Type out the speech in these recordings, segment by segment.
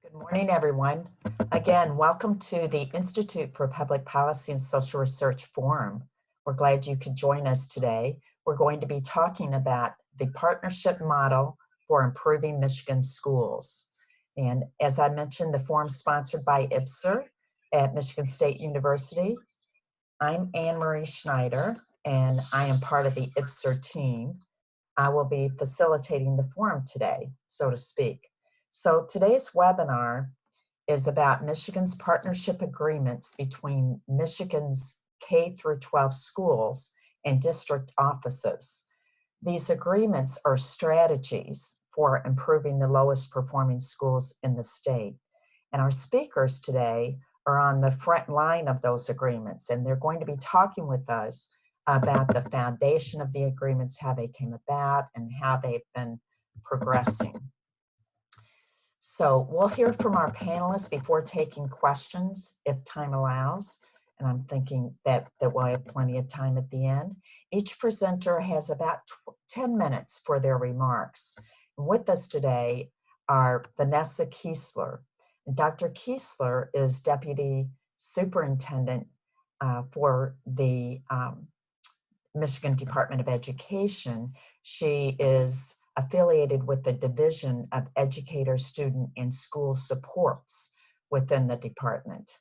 Good morning, everyone. Again, welcome to the Institute for Public Policy and Social Research Forum. We're glad you could join us today. We're going to be talking about the partnership model for improving Michigan schools. And as I mentioned, the forum is sponsored by IPPSR at Michigan State University. I'm Anne Marie Schneider, and I am part of the IPPSR team. I will be facilitating the forum today, so to speak. So today's webinar is about Michigan's partnership agreements between Michigan's K through 12 schools and district offices. These agreements are strategies for improving the lowest performing schools in the state. And our speakers today are on the front line of those agreements, and they're going to be talking with us about the foundation of the agreements, how they came about, and how they've been progressing. So we'll hear from our panelists before taking questions, if time allows. And I'm thinking that we'll have plenty of time at the end. Each presenter has about 10 minutes for their remarks. And with us today are Vanessa Kiesler. And Dr. Kiesler is Deputy Superintendent for the Michigan Department of Education. She is affiliated with the Division of Educator, Student, and School Supports within the department.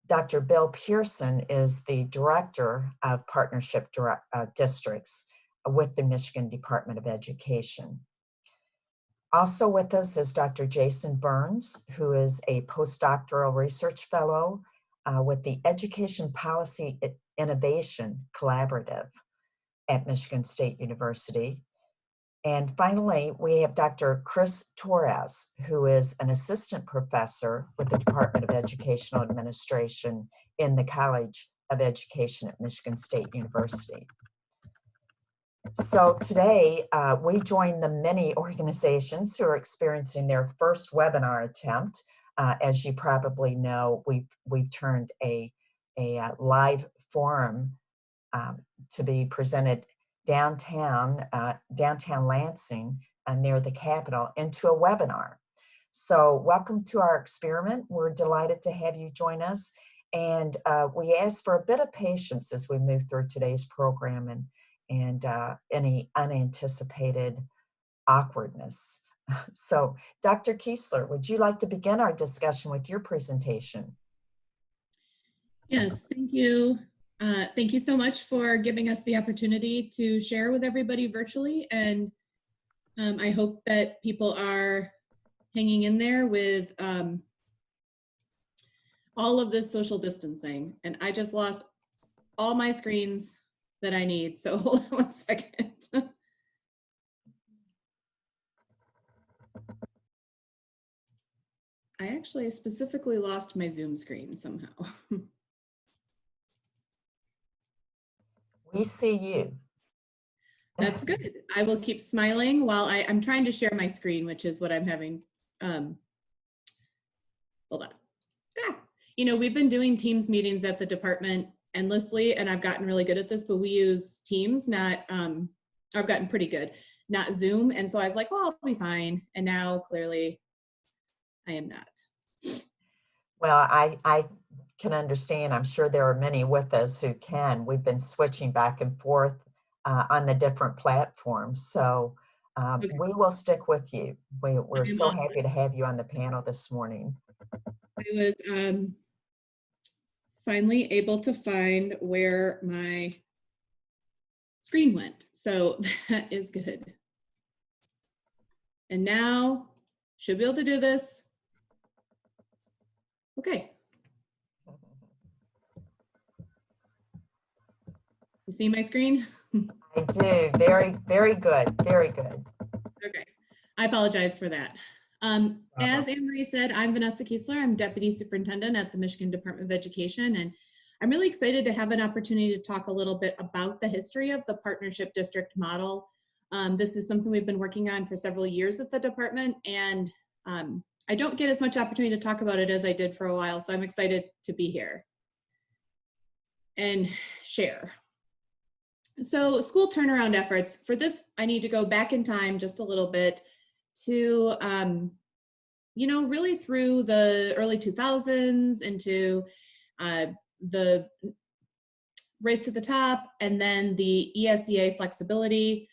Dr. Bill Pearson is the Director of Partnership Districts with the Michigan Department of Education. Also with us is Dr. Jason Burns, who is a postdoctoral research fellow with the Education Policy Innovation Collaborative at Michigan State University. And finally, we have Dr. Chris Torres, who is an assistant professor with the Department of Educational Administration in the College of Education at Michigan State University. So today, we join the many organizations who are experiencing their first webinar attempt. As you probably know, we've turned a live forum to be presented downtown Lansing near the Capitol into a webinar. So welcome to our experiment. We're delighted to have you join us. And we ask for a bit of patience as we move through today's program and any unanticipated awkwardness. So Dr. Kiesler, would you like to begin our discussion with your presentation? Yes, thank you. Thank you so much for giving us the opportunity to share with everybody virtually, and I hope that people are hanging in there with all of this social distancing. And I just lost all my screens that I need, so hold on one second. I actually specifically lost my Zoom screen somehow. We see you. That's good. I will keep smiling while I'm trying to share my screen, which is what I'm having. Hold on. You know, we've been doing Teams meetings at the department endlessly, and I've gotten really good at this, but we use Teams, not, I've gotten pretty good, not Zoom. And so I was like, well, I'll be fine. And now clearly I am not. Well, I can understand. I'm sure there are many with us who can. We've been switching back and forth on the different platforms. So Okay. we will stick with you. We're so happy to have you on the panel this morning. I was finally able to find where my screen went. So that is good. And now should be able to do this. Okay. You see my screen? I do. Very, very good. Very good. Okay. I apologize for that. As Anne Marie said, I'm Vanessa Kiesler. I'm Deputy Superintendent at the Michigan Department of Education, and I'm really excited to have an opportunity to talk a little bit about the history of the partnership district model. This is something we've been working on for several years at the department, and I don't get as much opportunity to talk about it as I did for a while, so I'm excited to be here and share. So school turnaround efforts. For this, I need to go back in time just a little bit to you know, really through the early 2000s into the race to the top, and then the ESEA flexibility.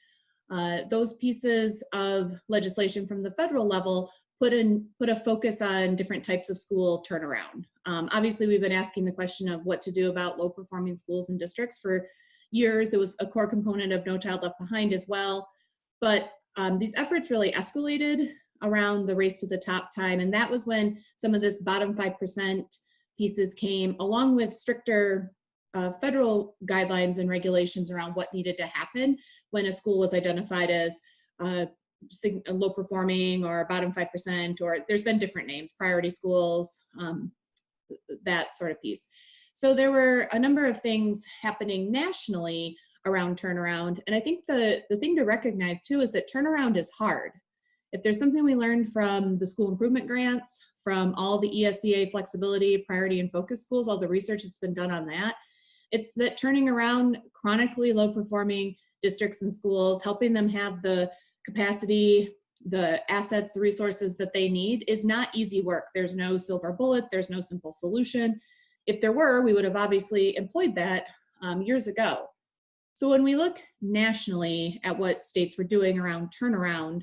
Those pieces of legislation from the federal level put a focus on different types of school turnaround. Obviously, we've been asking the question of what to do about low performing schools and districts for years. It was a core component of No Child Left Behind as well. But these efforts really escalated around the race to the top time. And that was when some of this bottom 5% pieces came, along with stricter federal guidelines and regulations around what needed to happen when a school was identified as low performing or bottom 5%, or there's been different names, priority schools, that sort of piece. So there were a number of things happening nationally around turnaround. And I think the thing to recognize too is that turnaround is hard. If there's something we learned from the school improvement grants, from all the ESEA flexibility, priority and focus schools, all the research that's been done on that, it's that turning around chronically low performing districts and schools, helping them have the capacity, the assets, the resources that they need is not easy work. There's no silver bullet, there's no simple solution. If there were, we would have obviously employed that years ago. So when we look nationally at what states were doing around turnaround,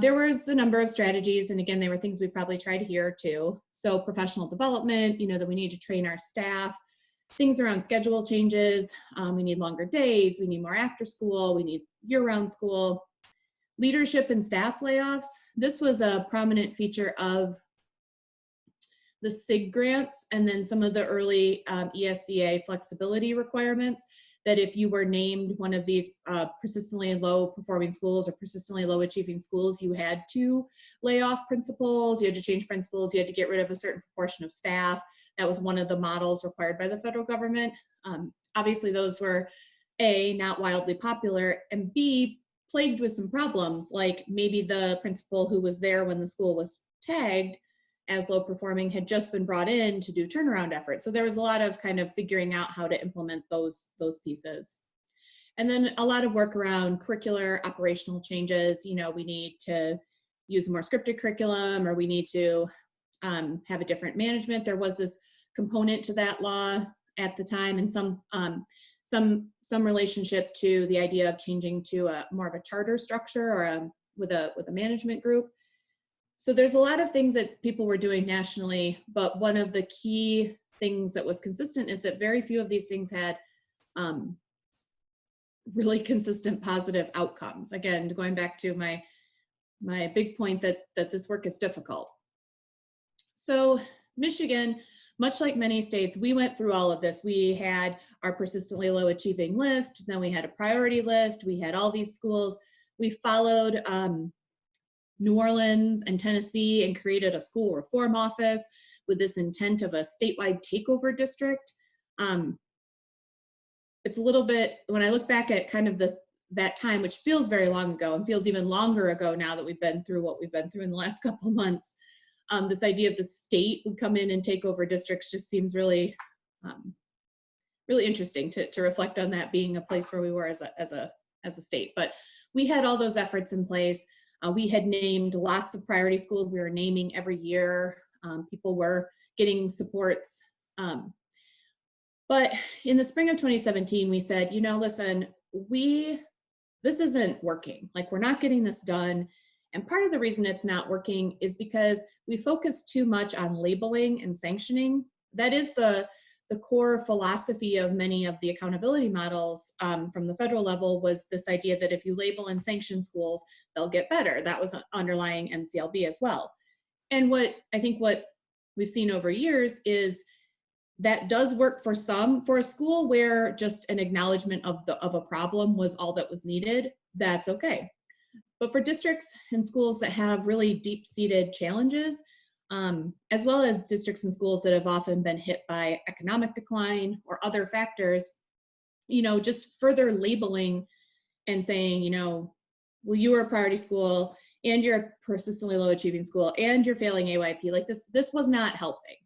there was a number of strategies, and again, they were things we probably tried here too. So professional development, you know, that we need to train our staff, things around schedule changes, we need longer days, we need more after school, we need year-round school. Leadership and staff layoffs, this was a prominent feature of the SIG grants and then some of the early ESEA flexibility requirements, that if you were named one of these persistently low performing schools or persistently low achieving schools, you had to lay off principals, you had to change principals, you had to get rid of a certain proportion of staff. That was one of the models required by the federal government. Obviously those were A, not wildly popular, and B, plagued with some problems, like maybe the principal who was there when the school was tagged as low performing had just been brought in to do turnaround efforts. So there was a lot of kind of figuring out how to implement those pieces. And then a lot of work around curricular operational changes. You know, we need to use more scripted curriculum, or we need to have a different management. There was this component to that law at the time, and some relationship to the idea of changing to a more of a charter structure or with a management group. So there's a lot of things that people were doing nationally, but one of the key things that was consistent is that very few of these things had really consistent positive outcomes. Again, going back to my big point that this work is difficult. So Michigan, much like many states, we went through all of this. We had our persistently low achieving list, then we had a priority list, we had all these schools. We followed New Orleans and Tennessee and created a school reform office with this intent of a statewide takeover district. It's a little bit, when I look back at kind of that time, which feels very long ago and feels even longer ago now that we've been through what we've been through in the last couple of months, this idea of the state would come in and take over districts just seems really, really interesting to reflect on that being a place where we were as a state. But we had all those efforts in place. We had named lots of priority schools. We were naming every year. People were getting supports. But in the spring of 2017, we said, you know, listen, this isn't working. Like, we're not getting this done. And part of the reason it's not working is because we focus too much on labeling and sanctioning. That is the core philosophy of many of the accountability models from the federal level, was this idea that if you label and sanction schools, they'll get better. That was underlying NCLB as well. And what we've seen over years is that does work for a school where just an acknowledgement of a problem was all that was needed, that's okay. But for districts and schools that have really deep-seated challenges, as well as districts and schools that have often been hit by economic decline or other factors, you know, just further labeling and saying, you know, well, you are a priority school and you're a persistently low achieving school and you're failing AYP, like this was not helping.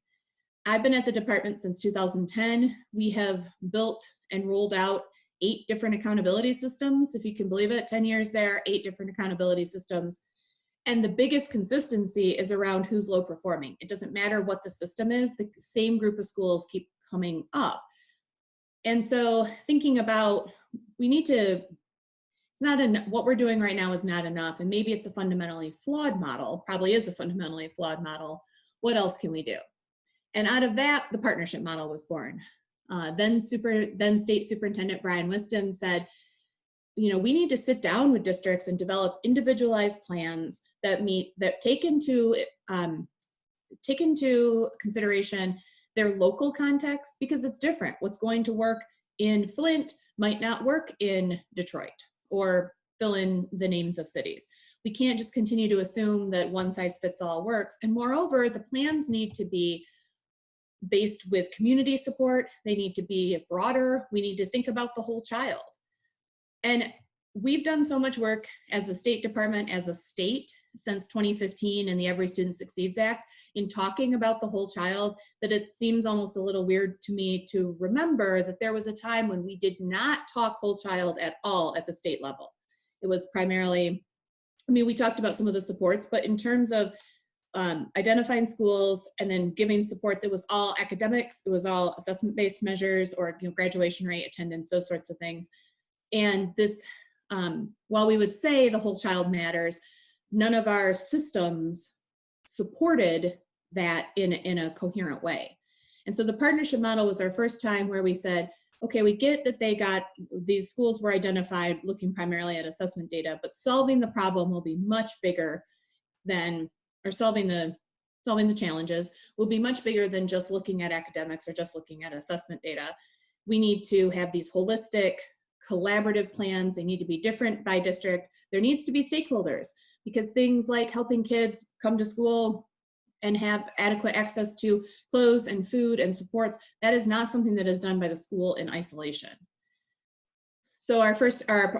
I've been at the department since 2010. We have built and rolled out 8 different accountability systems. If you can believe it, 10 years there, 8 different accountability systems. And the biggest consistency is around who's low performing. It doesn't matter what the system is, the same group of schools keep coming up. And so thinking about, we need to, it's not what we're doing right now is not enough. And maybe it's a fundamentally flawed model, probably is a fundamentally flawed model. What else can we do? And out of that, the partnership model was born. Then State Superintendent Brian Whiston said, you know, we need to sit down with districts and develop individualized plans that take into consideration their local context, because it's different. What's going to work in Flint might not work in Detroit, or fill in the names of cities. We can't just continue to assume that one size fits all works. And moreover, the plans need to be based with community support. They need to be broader. We need to think about the whole child. And we've done so much work as a State Department, as a state, since 2015 and the Every Student Succeeds Act in talking about the whole child, that it seems almost a little weird to me to remember that there was a time when we did not talk whole child at all at the state level. It was primarily, I mean, we talked about some of the supports, but in terms of identifying schools and then giving supports, it was all academics, it was all assessment-based measures, or graduation rate, attendance, those sorts of things. And this, while we would say the whole child matters, none of our systems supported that in a coherent way. And so the partnership model was our first time where we said, okay, we get that these schools were identified looking primarily at assessment data, but solving the problem will be much bigger than, or solving the challenges will be much bigger than just looking at academics or just looking at assessment data. We need to have these holistic, collaborative plans. They need to be different by district. There needs to be stakeholders, because things like helping kids come to school and have adequate access to clothes and food and supports, that is not something that is done by the school in isolation. So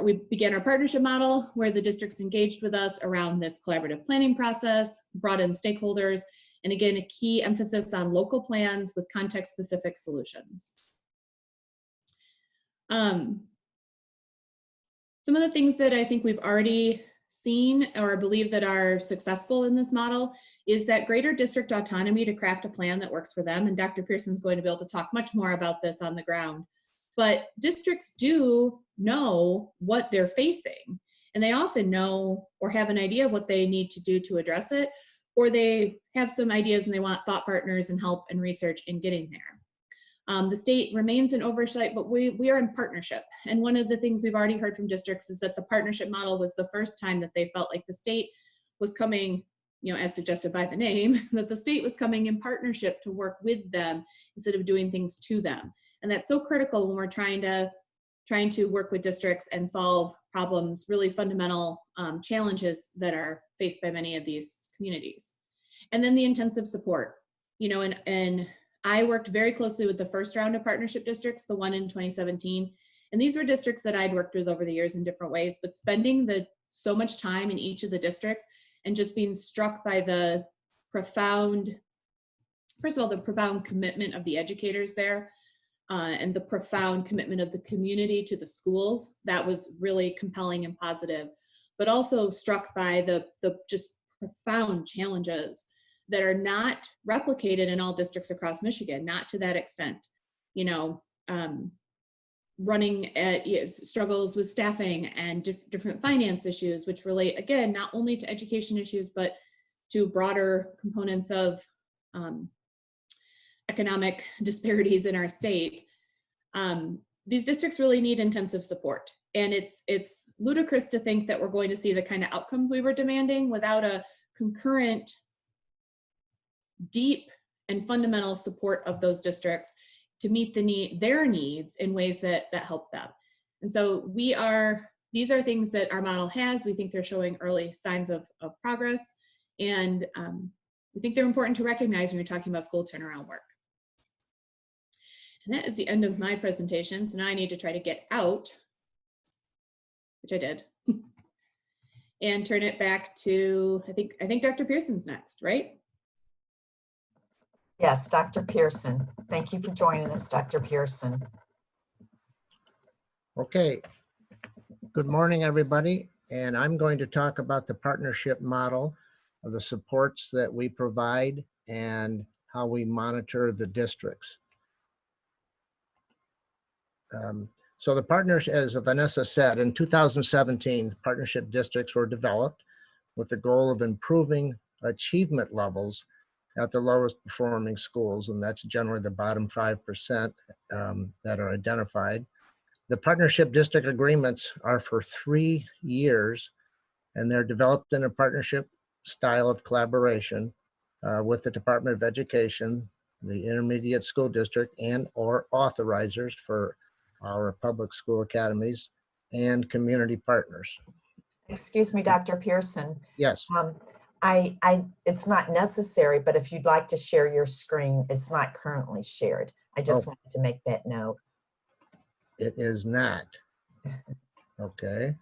we began our partnership model where the districts engaged with us around this collaborative planning process, brought in stakeholders, and again, a key emphasis on local plans with context-specific solutions. Some of the things that I think we've already seen or believe that are successful in this model is that greater district autonomy to craft a plan that works for them. And Dr. Pearson's going to be able to talk much more about this on the ground. But districts do know what they're facing, and they often know or have an idea of what they need to do to address it, or they have some ideas and they want thought partners and help and research in getting there. The state remains in oversight, but we are in partnership. And one of the things we've already heard from districts is that the partnership model was the first time that they felt like the state was coming, as suggested by the name, that the state was coming in partnership to work with them instead of doing things to them. And that's so critical when we're trying to work with districts and solve problems, really fundamental challenges that are faced by many of these communities. And then the intensive support, and I worked very closely with the first round of partnership districts, the one in 2017. And these were districts that I'd worked with over the years in different ways, but spending so much time in each of the districts and just being struck by the profound, first of all, the profound commitment of the educators there, and the profound commitment of the community to the schools, that was really compelling and positive, but also struck by the just profound challenges that are not replicated in all districts across Michigan, not to that extent. Running at struggles with staffing and different finance issues, which relate, again, not only to education issues, but to broader components of economic disparities in our state. These districts really need intensive support. And it's ludicrous to think that we're going to see the kind of outcomes we were demanding without a concurrent, deep and fundamental support of those districts to meet their needs in ways that help them. And so these are things that our model has. We think they're showing early signs of progress, and we think they're important to recognize when you're talking about school turnaround work. And that is the end of my presentation. So now I need to try to get out, which I did, and turn it back to, I think Dr. Pearson's next, right? Yes, Dr. Pearson. Thank you for joining us, Dr. Pearson. Okay. Good morning, everybody. and I'm going to talk about the partnership model, of the supports that we provide, and how we monitor the districts. So the partners, as Vanessa said, in 2017, partnership districts were developed with the goal of improving achievement levels at the lowest performing schools, and that's generally the bottom 5% that are identified. The partnership district agreements are for 3 years, and they're developed in a partnership style of collaboration with the Department of Education, the intermediate school district, and or authorizers for our public school academies, and community partners. Excuse me, Dr. Pearson. Yes. It's not necessary, but if you'd like to share your screen, it's not currently shared. I just wanted to make that note. It is not. Okay.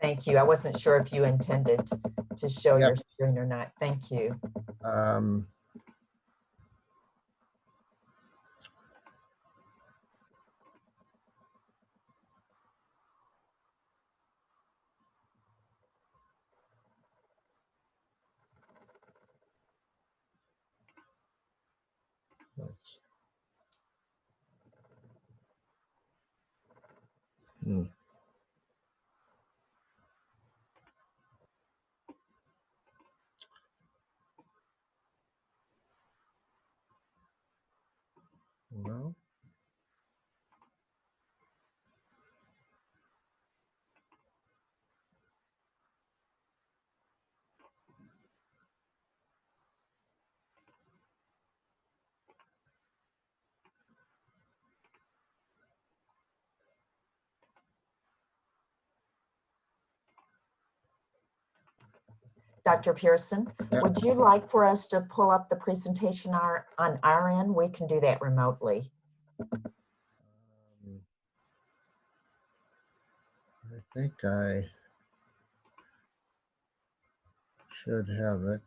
Thank you. I wasn't sure if you intended to show your screen or not. Thank you. No. Dr. Pearson, would you like for us to pull up the presentation on our end? We can do that remotely. I think I should have it.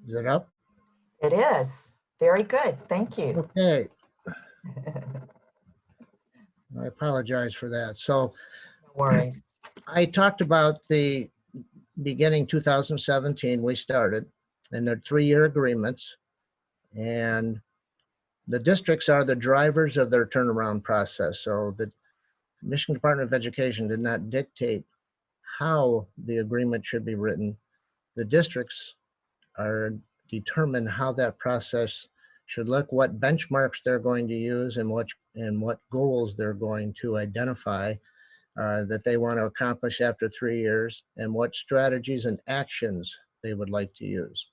Is it up? It is. Very good. Thank you. Okay. I apologize for that. So No worries. I talked about the beginning 2017, we started, and they're 3-year agreements, and the districts are the drivers of their turnaround process. So the Michigan Department of Education did not dictate how the agreement should be written. The districts are determine how that process should look, what benchmarks they're going to use, and what goals they're going to identify that they want to accomplish after 3 years, and what strategies and actions they would like to use.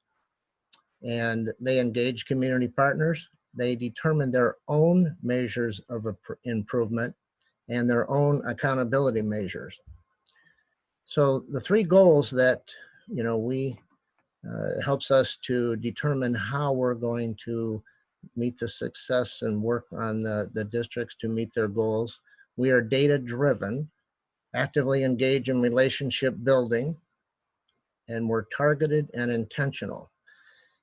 And they engage community partners. They determine their own measures of improvement and their own accountability measures. So the 3 goals that we helps us to determine how we're going to meet the success and work on the districts to meet their goals. We are data-driven, actively engage in relationship building, and we're targeted and intentional.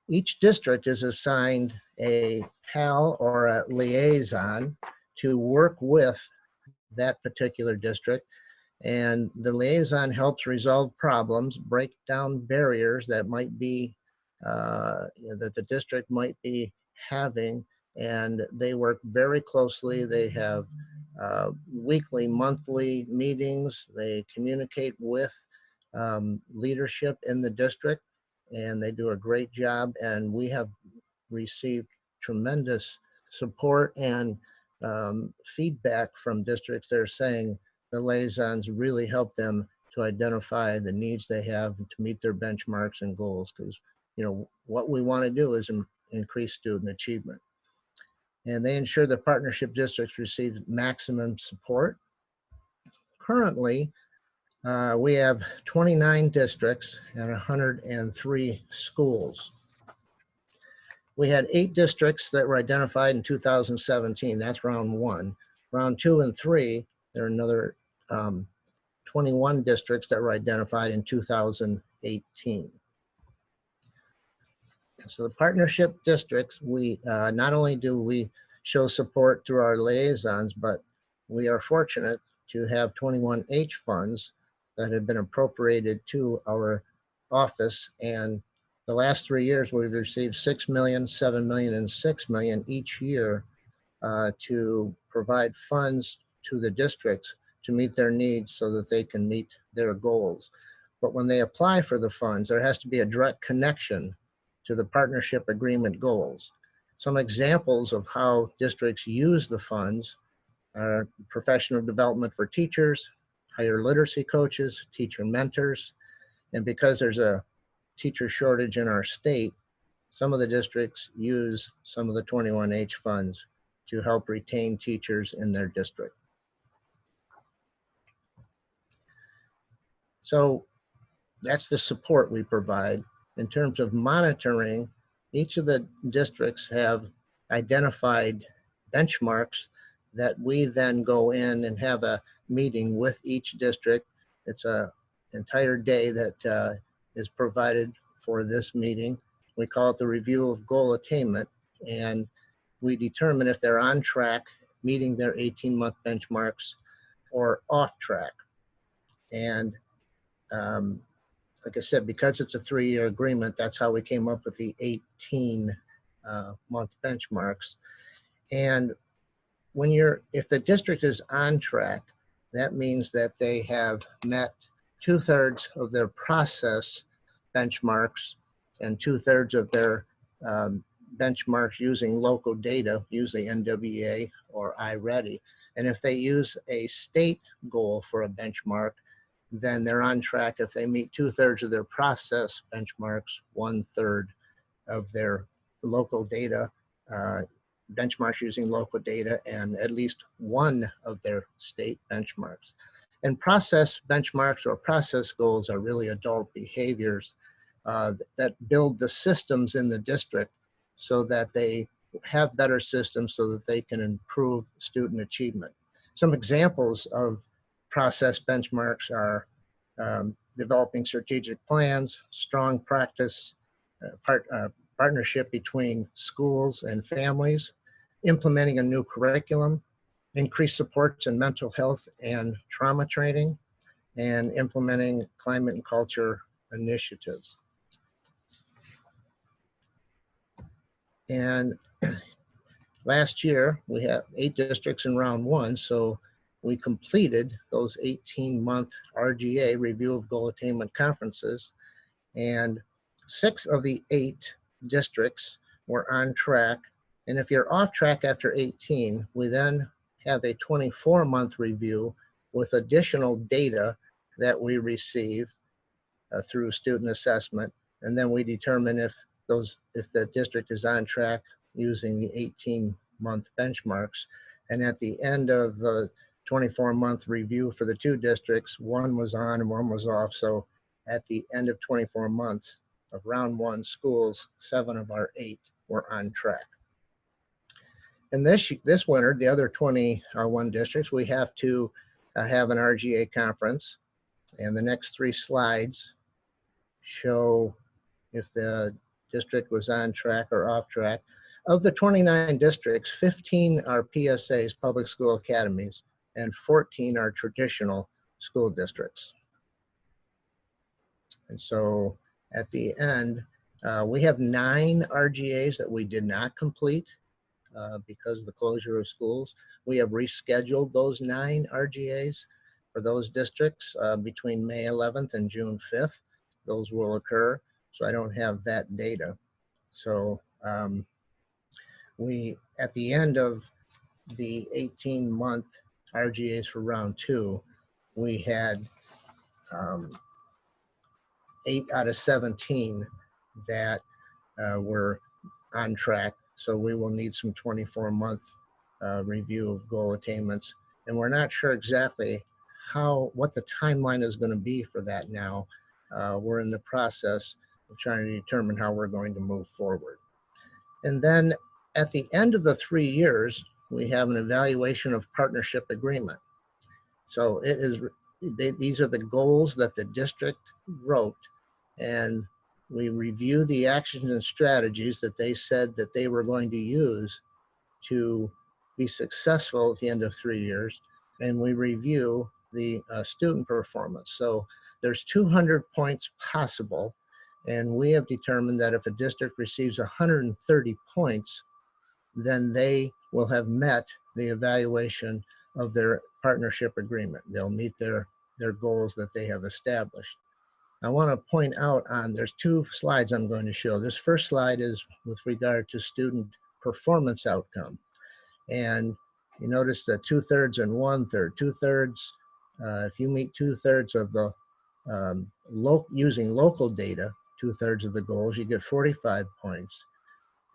Each district is assigned a PAL or a liaison to work with that particular district. And the liaison helps resolve problems, break down barriers that might be, that the district might be having, and they work very closely. They have weekly, monthly meetings. They communicate with leadership in the district, and they do a great job. And we have received tremendous support and feedback from districts. They're saying the liaisons really help them to identify the needs they have to meet their benchmarks and goals, because what we want to do is increase student achievement. And they ensure the partnership districts receive maximum support. Currently, we have 29 districts and 103 schools. We had 8 districts that were identified in 2017. That's round 1. Round 2 and 3, there are another 21 districts that were identified in 2018. So the partnership districts, we not only do we show support through our liaisons, but we are fortunate to have 21H funds that have been appropriated to our office. And the last 3 years, we've received 6 million, 7 million, and 6 million each year to provide funds to the districts to meet their needs so that they can meet their goals. But when they apply for the funds, there has to be a direct connection to the partnership agreement goals. Some examples of how districts use the funds are professional development for teachers, higher literacy coaches, teacher mentors, and because there's a teacher shortage in our state, some of the districts use some of the 21H funds to help retain teachers in their district. So that's the support we provide. In terms of monitoring, each of the districts have identified benchmarks that we then go in and have a meeting with each district. It's an entire day that is provided for this meeting. We call it the review of goal attainment, and we determine if they're on track, meeting their 18-month benchmarks, or off track. And like I said, because it's a 3-year agreement, that's how we came up with the 18-month benchmarks. And if the district is on track, that means that they have met 2/3 of their process benchmarks and 2/3 of their benchmarks using local data, usually NWEA or iReady. And if they use a state goal for a benchmark, then they're on track if they meet 2/3 of their process benchmarks, 1/3 of their local data, benchmarks using local data, and at least one of their state benchmarks. And process benchmarks or process goals are really adult behaviors that build the systems in the district so that they have better systems so that they can improve student achievement. Some examples of process benchmarks are developing strategic plans, strong practice, partnership between schools and families, implementing a new curriculum, increased supports in mental health and trauma training, and implementing climate and culture initiatives. And last year, we had 8 districts in round 1, so we completed those 18-month RGA, Review of Goal Attainment conferences, and 6 of the 8 districts were on track. And if you're off track after 18, we then have a 24-month review with additional data that we receive through student assessment. And then we determine if the district is on track using the 18-month benchmarks. And at the end of the 24-month review for the 2 districts, one was on and one was off. So at the end of 24 months of round 1 schools, 7 of our 8 were on track. And this winter, the other 21 districts, we have to have an RGA conference. And the next 3 slides show if the district was on track or off track. Of the 29 districts, 15 are PSAs, public school academies, and 14 are traditional school districts. And so at the end, we have 9 RGAs that we did not complete because of the closure of schools. We have rescheduled those 9 RGAs for those districts between May 11th and June 5th. Those will occur, so I don't have that data. So at the end of the 18-month RGAs for round 2, we had 8 out of 17 that were on track. So we will need some 24-month review of goal attainments. And we're not sure exactly what the timeline is going to be for that now. We're in the process of trying to determine how we're going to move forward. And then at the end of the 3 years, we have an evaluation of partnership agreement. So these are the goals that the district wrote, and we review the actions and strategies that they said that they were going to use to be successful at the end of 3 years, and we review the student performance. So there's 200 points possible, and we have determined that if a district receives 130 points, then they will have met the evaluation of their partnership agreement. They'll meet their goals that they have established. I want to point out there's 2 slides I'm going to show. This first slide is with regard to student performance outcome. And you notice that 2/3 and 1/3. 2/3, if you meet 2/3 of the using local data, 2/3 of the goals, you get 45 points.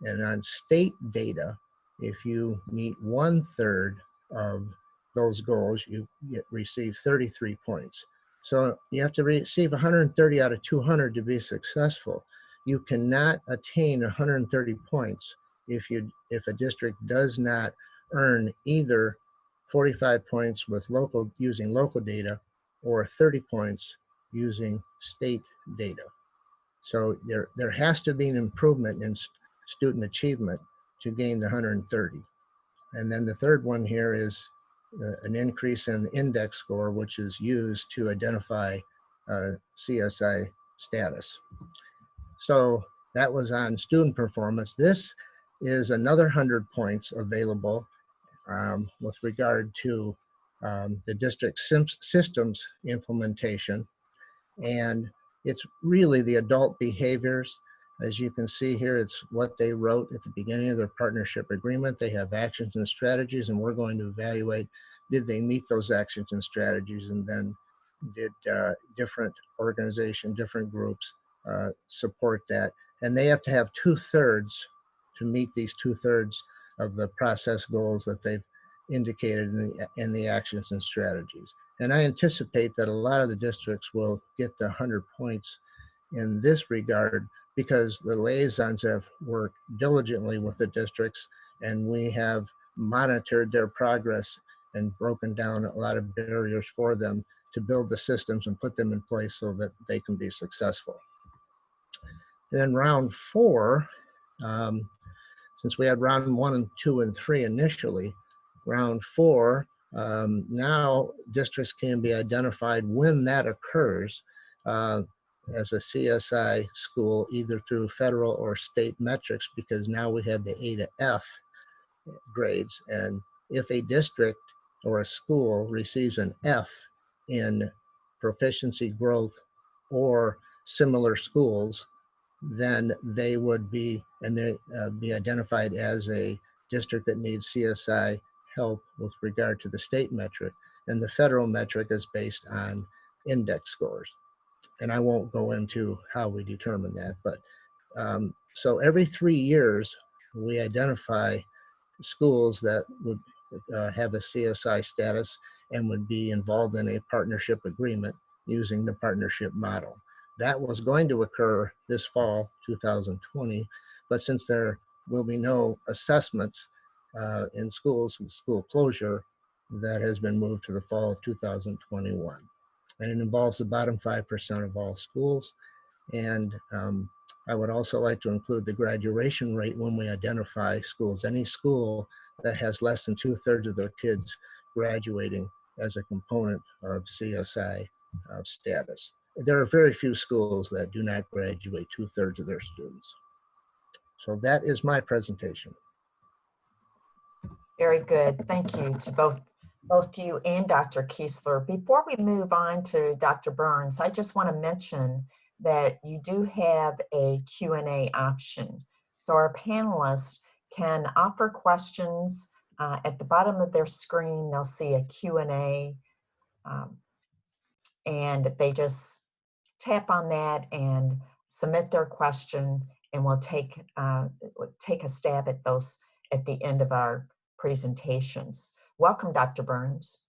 And on state data, if you meet 1/3 of those goals, you receive 33 points. So you have to receive 130 out of 200 to be successful. You cannot attain 130 points if a district does not earn either 45 points with using local data or 30 points using state data. So there has to be an improvement in student achievement to gain the 130. And then the third one here is an increase in the index score, which is used to identify CSI status. So that was on student performance. This is another 100 points available with regard to the district systems implementation. And it's really the adult behaviors. As you can see here, it's what they wrote at the beginning of their partnership agreement. They have actions and strategies, and we're going to evaluate, did they meet those actions and strategies, and then did different organizations, different groups support that. And they have to have 2/3 to meet these 2/3 of the process goals that they've indicated in the actions and strategies. And I anticipate that a lot of the districts will get the 100 points in this regard because the liaisons have worked diligently with the districts, and we have monitored their progress and broken down a lot of barriers for them to build the systems and put them in place so that they can be successful. Then round 4, since we had round 1 and 2 and 3 initially, round 4, now districts can be identified when that occurs as a CSI school, either through federal or state metrics, because now we have the A to F grades. And if a district or a school receives an F in proficiency growth or similar schools, then they would be identified as a district that needs CSI help with regard to the state metric. And the federal metric is based on index scores. And I won't go into how we determine that, but so every 3 years, we identify schools that would have a CSI status and would be involved in a partnership agreement using the partnership model. That was going to occur this fall, 2020, but since there will be no assessments in schools with school closure, that has been moved to the fall of 2021. And it involves the bottom 5% of all schools. And I would also like to include the graduation rate when we identify schools. Any school that has less than 2/3 of their kids graduating as a component of CSI status. There are very few schools that do not graduate 2/3 of their students. So that is my presentation. Very good. Thank you to both you and Dr. Kiesler. Before we move on to Dr. Burns, I just want to mention that you do have a Q&A option. So our panelists can offer questions at the bottom of their screen. They'll see a Q&A and they just tap on that and submit their question, and we'll take a stab at those at the end of our presentations. Welcome, Dr. Burns.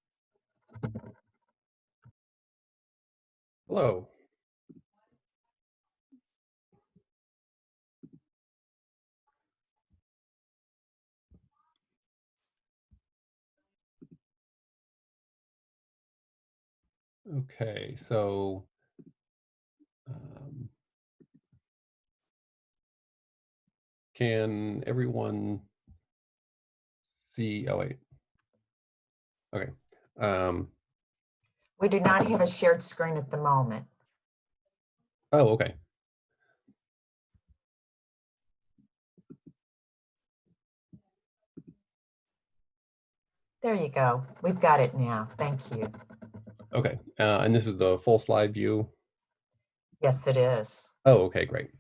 Hello. Okay, so Can everyone see? Oh, wait. Okay. We do not have a shared screen at the moment. Oh, okay. There you go. We've got it now. Thank you. Okay. And this is the full slide view. Yes, it is. Oh, okay, great.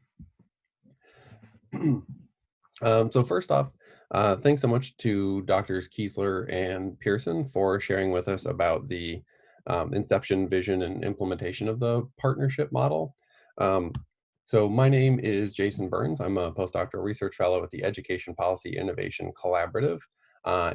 So first off, thanks so much to Drs. Kiesler and Pearson for sharing with us about the inception, vision, and implementation of the partnership model. So my name is Jason Burns. I'm a postdoctoral research fellow at the Education Policy Innovation Collaborative.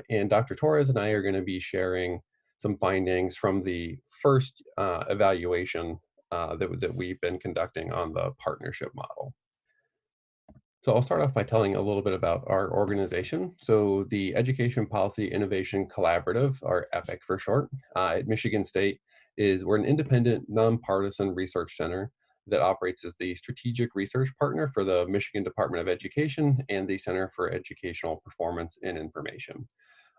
And Dr. Torres and I are going to be sharing some findings from the first evaluation that we've been conducting on the partnership model. So I'll start off by telling a little bit about our organization. So the Education Policy Innovation Collaborative, or EPIC for short, at Michigan State we're an independent, nonpartisan research center that operates as the strategic research partner for the Michigan Department of Education and the Center for Educational Performance and Information.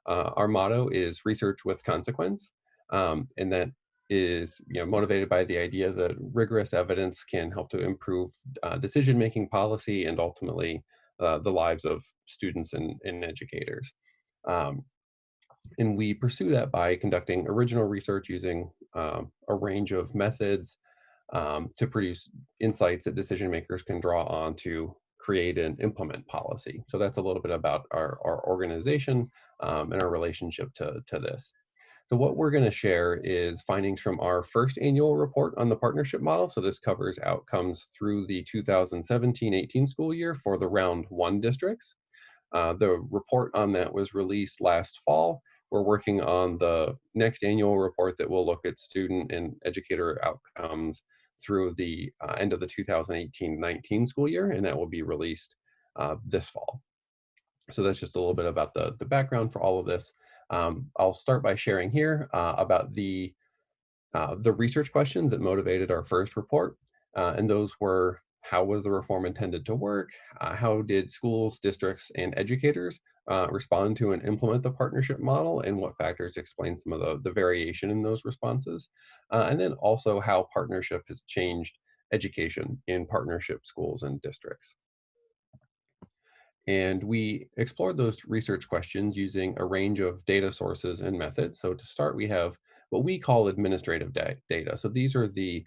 Our motto is research with consequence, and that is motivated by the idea that rigorous evidence can help to improve decision-making policy and ultimately the lives of students and educators. And we pursue that by conducting original research using a range of methods to produce insights that decision makers can draw on to create and implement policy. So that's a little bit about our organization and our relationship to this. So what we're going to share is findings from our first annual report on the partnership model. So this covers outcomes through the 2017-18 school year for the round 1 districts. The report on that was released last fall. We're working on the next annual report that will look at student and educator outcomes through the end of the 2018-19 school year, and that will be released this fall. So that's just a little bit about the background for all of this. I'll start by sharing here about the research questions that motivated our first report. And those were, how was the reform intended to work? How did schools, districts, and educators respond to and implement the partnership model? And what factors explain some of the variation in those responses? And then also how partnership has changed education in partnership schools and districts. And we explored those research questions using a range of data sources and methods. So to start, we have what we call administrative data. So these are the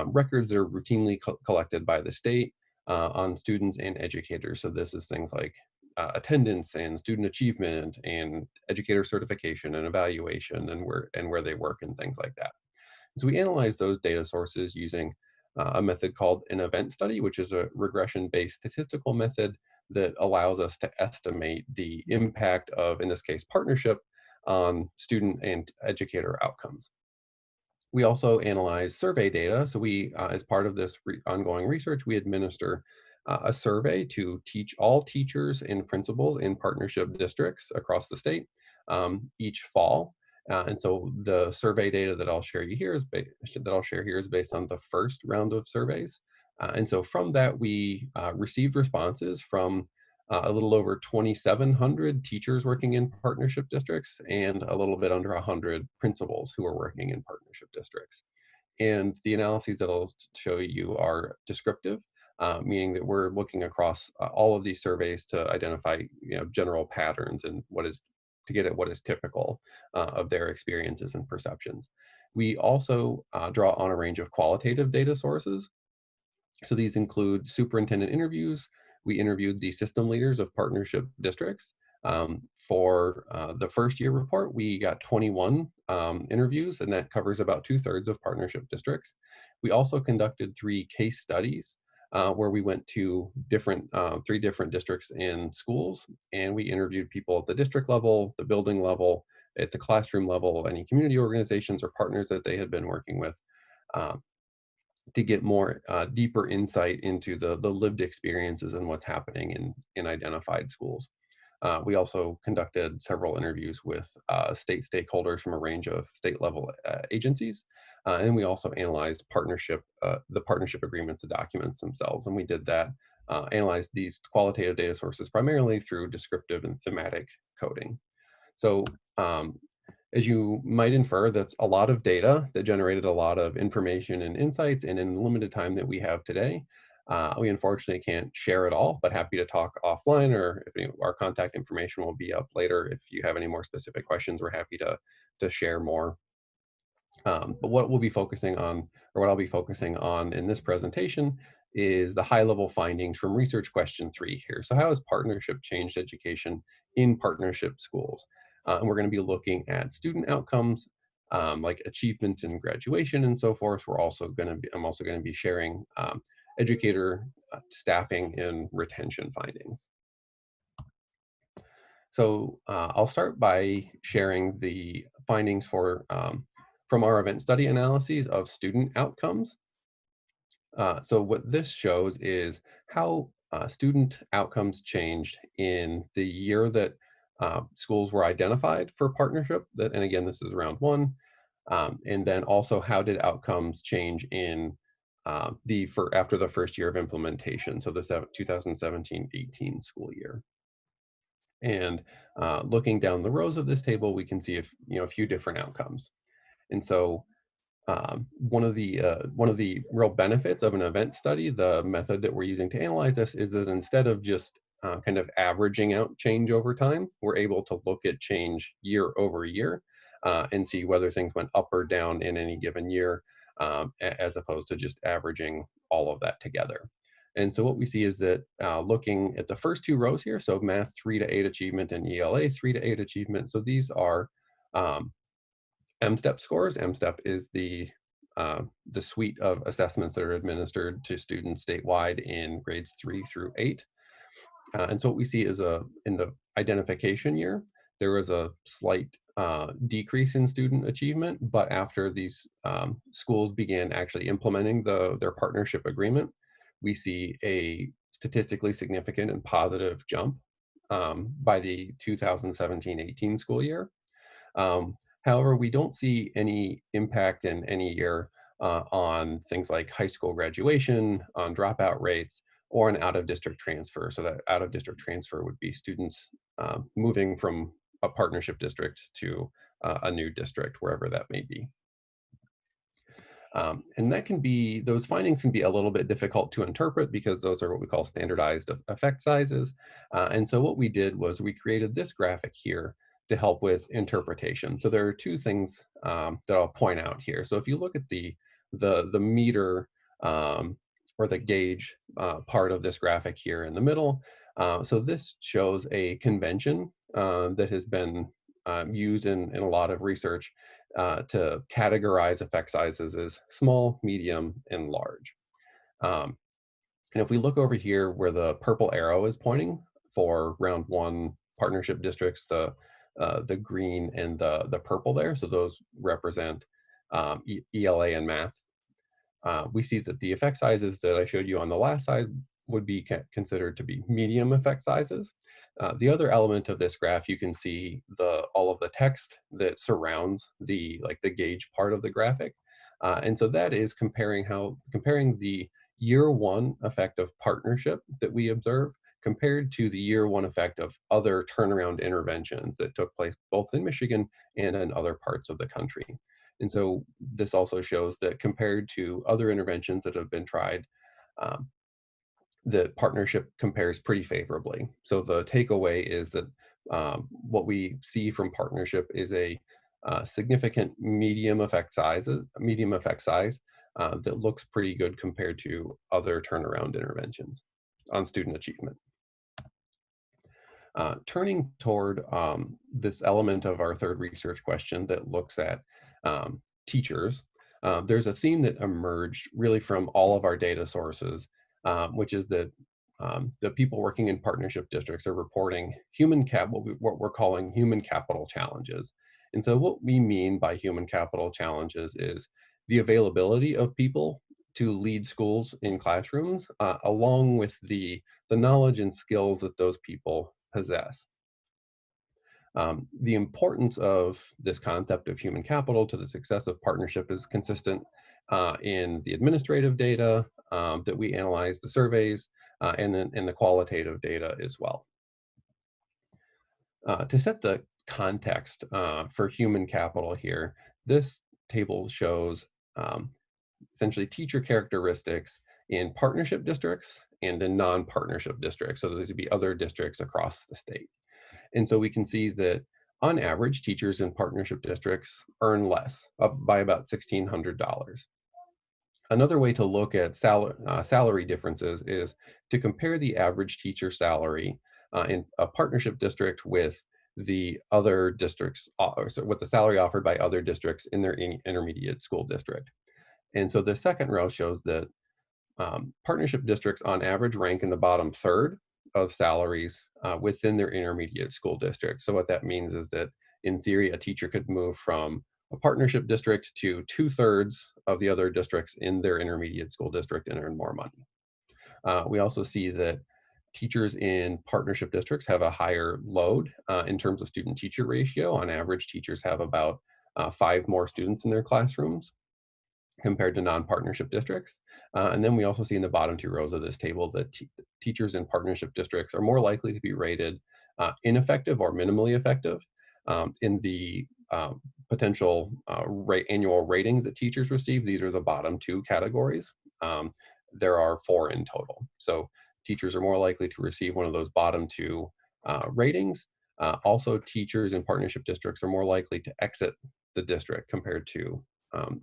records that are routinely collected by the state on students and educators. So this is things like attendance and student achievement and educator certification and evaluation and where they work and things like that. So we analyze those data sources using a method called an event study, which is a regression-based statistical method that allows us to estimate the impact of, in this case, partnership on student and educator outcomes. We also analyze survey data. So we, as part of this ongoing research, we administer a survey to all teachers and principals in partnership districts across the state each fall. And so the survey data that I'll share here is based on the first round of surveys. And so from that, we received responses from a little over 2,700 teachers working in partnership districts and a little bit under 100 principals who are working in partnership districts. And the analyses that I'll show you are descriptive, meaning that we're looking across all of these surveys to identify general patterns and to get at what is typical of their experiences and perceptions. We also draw on a range of qualitative data sources. So these include superintendent interviews. We interviewed the system leaders of partnership districts. For the first year report, we got 21 interviews, and that covers about 2/3 of partnership districts. We also conducted 3 case studies where we went to 3 different districts and schools, and we interviewed people at the district level, the building level, at the classroom level, any community organizations or partners that they had been working with to get more deeper insight into the lived experiences and what's happening in identified schools. We also conducted several interviews with state stakeholders from a range of state level agencies. And we also analyzed the partnership agreements, the documents themselves. And we did that analyze these qualitative data sources primarily through descriptive and thematic coding. So as you might infer, that's a lot of data that generated a lot of information and insights, and in the limited time that we have today, we unfortunately can't share it all, but happy to talk offline, or if our contact information will be up later. If you have any more specific questions, we're happy to share more. But what we'll be focusing on, or what I'll be focusing on in this presentation, is the high-level findings from research question 3 here. So how has partnership changed education in partnership schools? And we're going to be looking at student outcomes, like achievement and graduation and so forth. I'm also going to be sharing educator staffing and retention findings. So I'll start by sharing the findings from our event study analyses of student outcomes. So what this shows is how student outcomes changed in the year that schools were identified for partnership. And again, this is round 1. And then also, how did outcomes change in after the first year of implementation, so the 2017-18 school year. And looking down the rows of this table, we can see a few different outcomes. And so one of the real benefits of an event study, the method that we're using to analyze this, is that instead of just kind of averaging out change over time, we're able to look at change year over year and see whether things went up or down in any given year, as opposed to just averaging all of that together. And so what we see is that looking at the first 2 rows here, so math 3 to 8 achievement and ELA 3 to 8 achievement, so these are MSTEP scores. MSTEP is the suite of assessments that are administered to students statewide in grades 3 through 8. And so what we see is in the identification year, there was a slight decrease in student achievement, but after these schools began actually implementing their partnership agreement, we see a statistically significant and positive jump by the 2017-18 school year. However, we don't see any impact in any year on things like high school graduation, on dropout rates, or an out-of-district transfer. So that out-of-district transfer would be students moving from a partnership district to a new district, wherever that may be. And those findings can be a little bit difficult to interpret because those are what we call standardized effect sizes. And so what we did was we created this graphic here to help with interpretation. So there are 2 things that I'll point out here. So if you look at the meter or the gauge part of this graphic here in the middle, so this shows a convention that has been used in a lot of research to categorize effect sizes as small, medium, and large. And if we look over here where the purple arrow is pointing for round 1 partnership districts, the green and the purple there, so those represent ELA and math. We see that the effect sizes that I showed you on the last slide would be considered to be medium effect sizes. The other element of this graph, you can see all of the text that surrounds the gauge part of the graphic. And so that is comparing the year 1 effect of partnership that we observe compared to the year 1 effect of other turnaround interventions that took place both in Michigan and in other parts of the country. And so this also shows that compared to other interventions that have been tried, the partnership compares pretty favorably. So the takeaway is that what we see from partnership is a significant medium effect size that looks pretty good compared to other turnaround interventions on student achievement. Turning toward this element of our 3rd research question that looks at teachers, there's a theme that emerged really from all of our data sources, which is that the people working in partnership districts are reporting what we're calling human capital challenges. And so what we mean by human capital challenges is the availability of people to lead schools in classrooms, along with the knowledge and skills that those people possess. The importance of this concept of human capital to the success of partnership is consistent in the administrative data that we analyze, the surveys, and the qualitative data as well. To set the context for human capital here, this table shows essentially teacher characteristics in partnership districts and in non-partnership districts. So those would be other districts across the state. And so we can see that on average, teachers in partnership districts earn less, up by about $1,600. Another way to look at salary differences is to compare the average teacher salary in a partnership district with the other districts, so with the salary offered by other districts in their intermediate school district. And so the second row shows that partnership districts on average rank in the bottom third of salaries within their intermediate school district. So what that means is that in theory, a teacher could move from a partnership district to 2/3 of the other districts in their intermediate school district and earn more money. We also see that teachers in partnership districts have a higher load in terms of student-teacher ratio. On average, teachers have about 5 more students in their classrooms compared to non-partnership districts. And then we also see in the bottom 2 rows of this table that teachers in partnership districts are more likely to be rated ineffective or minimally effective in the potential annual ratings that teachers receive. These are the bottom 2 categories. There are 4 in total. So teachers are more likely to receive one of those bottom 2 ratings. Also, teachers in partnership districts are more likely to exit the district compared to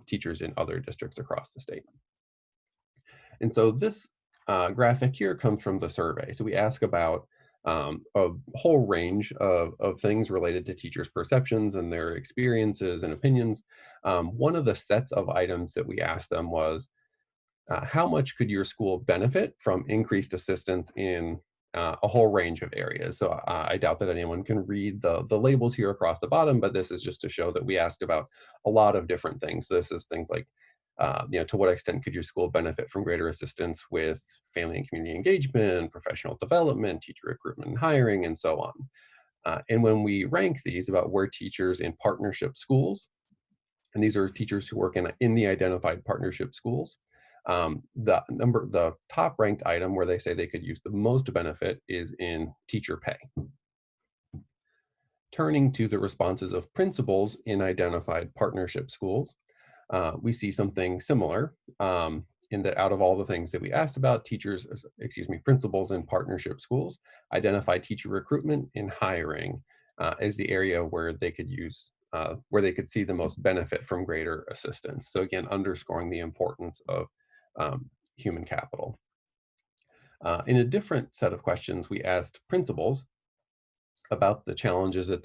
teachers in other districts across the state. And so this graphic here comes from the survey. So we ask about a whole range of things related to teachers' perceptions and their experiences and opinions. One of the sets of items that we asked them was, how much could your school benefit from increased assistance in a whole range of areas? So I doubt that anyone can read the labels here across the bottom, but this is just to show that we asked about a lot of different things. So this is things like, to what extent could your school benefit from greater assistance with family and community engagement, professional development, teacher recruitment and hiring, and so on. And when we rank these about where teachers in partnership schools, and these are teachers who work in the identified partnership schools, the top ranked item where they say they could use the most benefit is in teacher pay. Turning to the responses of principals in identified partnership schools, we see something similar in that out of all the things that we asked about, principals in partnership schools identify teacher recruitment and hiring as the area where they could use where they could see the most benefit from greater assistance. So again, underscoring the importance of human capital. In a different set of questions, we asked principals about the challenges that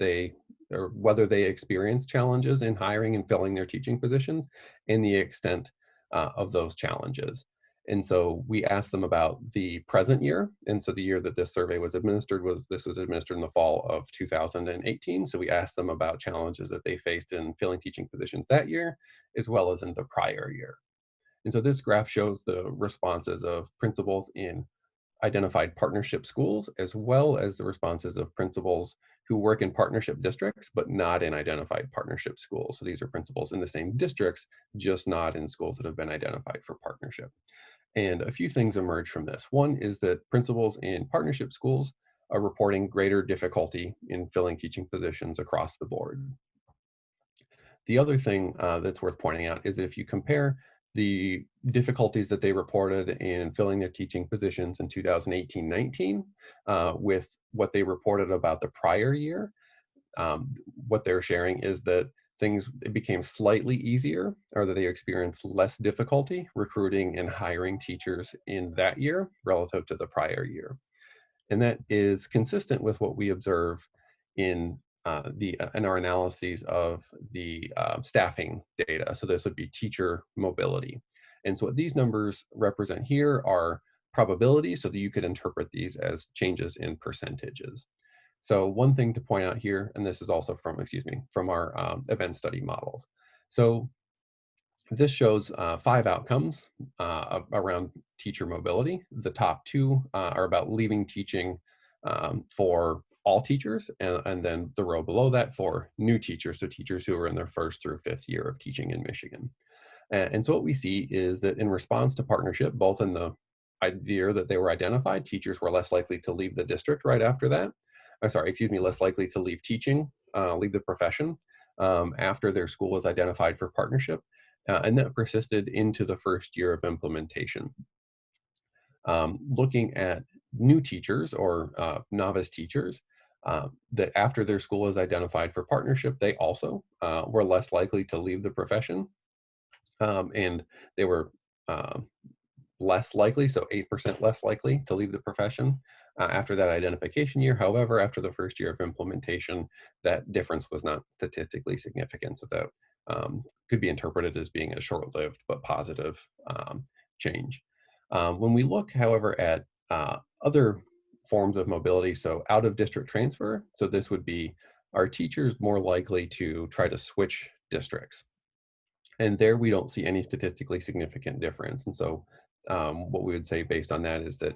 or whether they experience challenges in hiring and filling their teaching positions and the extent of those challenges. And so we asked them about the present year. And so the year that this survey was administered was administered in the fall of 2018. So we asked them about challenges that they faced in filling teaching positions that year, as well as in the prior year. And so this graph shows the responses of principals in identified partnership schools, as well as the responses of principals who work in partnership districts, but not in identified partnership schools. So these are principals in the same districts, just not in schools that have been identified for partnership. And a few things emerge from this. One is that principals in partnership schools are reporting greater difficulty in filling teaching positions across the board. The other thing that's worth pointing out is that if you compare the difficulties that they reported in filling their teaching positions in 2018-19 with what they reported about the prior year, what they're sharing is that it became slightly easier, or that they experienced less difficulty recruiting and hiring teachers in that year relative to the prior year. And that is consistent with what we observe in our analyses of the staffing data. So this would be teacher mobility. And so what these numbers represent here are probabilities, so that you could interpret these as changes in percentages. So one thing to point out here, and this is also from our event study models. So this shows 5 outcomes around teacher mobility. The top 2 are about leaving teaching for all teachers, and then the row below that for new teachers, so teachers who are in their 1st through 5th year of teaching in Michigan. And so what we see is that in response to partnership, both in the year that they were identified, teachers were less likely to leave the district right after that. I'm sorry, excuse me, less likely to leave teaching, leave the profession after their school was identified for partnership. And that persisted into the first year of implementation. Looking at new teachers or novice teachers, that after their school was identified for partnership, they also were less likely to leave the profession. And they were less likely, so 8% less likely to leave the profession after that identification year. However, after the first year of implementation, that difference was not statistically significant. So that could be interpreted as being a short-lived but positive change. When we look, however, at other forms of mobility, so out of district transfer, so this would be, are teachers more likely to try to switch districts? And there we don't see any statistically significant difference. And so what we would say based on that is that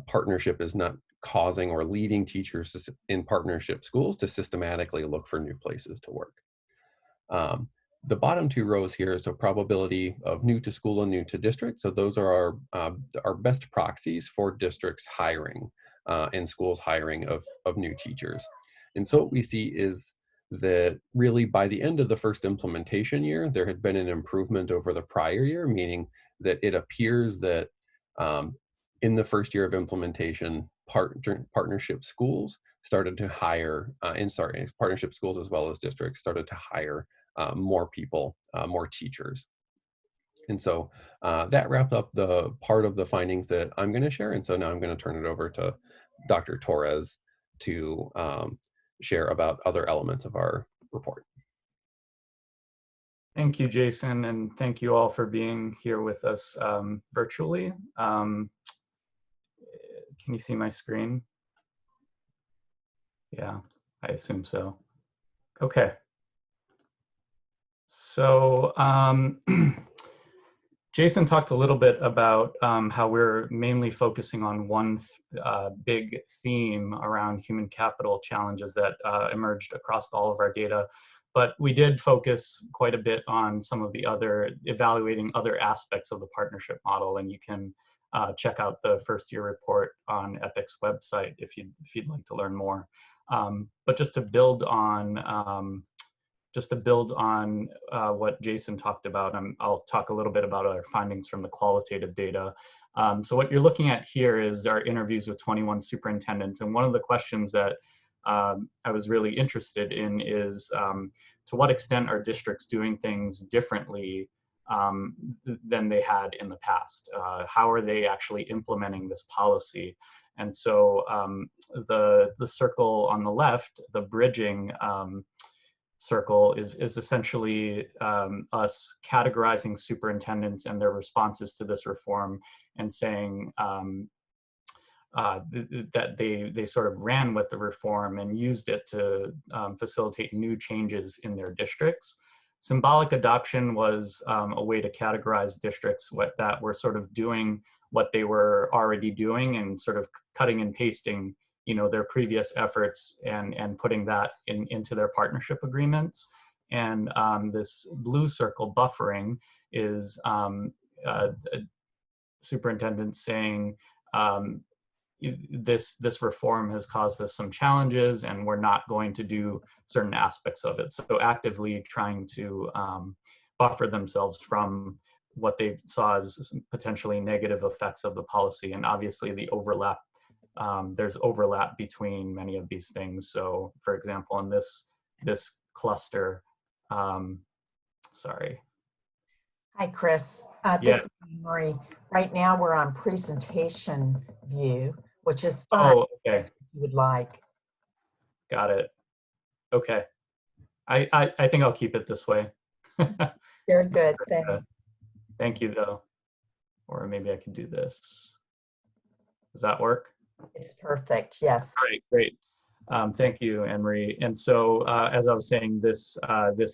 partnership is not causing or leading teachers in partnership schools to systematically look for new places to work. The bottom two rows here is a probability of new to school and new to district. So those are our best proxies for districts hiring and schools hiring of new teachers. And so what we see is that really by the end of the first implementation year, there had been an improvement over the prior year, meaning that it appears that in the first year of implementation, partnership schools started to hire, partnership schools as well as districts started to hire more people, more teachers. And so that wrapped up the part of the findings that I'm going to share. And so now I'm going to turn it over to Dr. Torres to share about other elements of our report. Thank you, Jason, and thank you all for being here with us virtually. Can you see my screen? Yeah, I assume so. Okay. So Jason talked a little bit about how we're mainly focusing on one big theme around human capital challenges that emerged across all of our data. But we did focus quite a bit on some of the other, evaluating other aspects of the partnership model. And you can check out the first year report on EPIC's website if you'd like to learn more. But just to build on what Jason talked about, I'll talk a little bit about our findings from the qualitative data. So what you're looking at here is our interviews with 21 superintendents. And one of the questions that I was really interested in is to what extent are districts doing things differently than they had in the past? How are they actually implementing this policy? And so the circle on the left, the bridging circle is essentially us categorizing superintendents and their responses to this reform and saying that they sort of ran with the reform and used it to facilitate new changes in their districts. Symbolic adoption was a way to categorize districts that were sort of doing what they were already doing and sort of cutting and pasting, you know, their previous efforts and putting that into their partnership agreements. And this blue circle buffering is superintendent saying this reform has caused us some challenges and we're not going to do certain aspects of it. So actively trying to buffer themselves from what they saw as potentially negative effects of the policy. And obviously the overlap, there's overlap between many of these things. So for example, in this cluster, sorry. Hi, Chris. Yeah. This is Marie. Right now we're on presentation view, which is fine. Oh, okay. If you would like. Got it. Okay. I think I'll keep it this way. Very good. Thanks. Thank you, though. Or maybe I could do this. Does that work? It's perfect. Yes. All right, great. Thank you, Anne-Marie. And so, as I was saying, this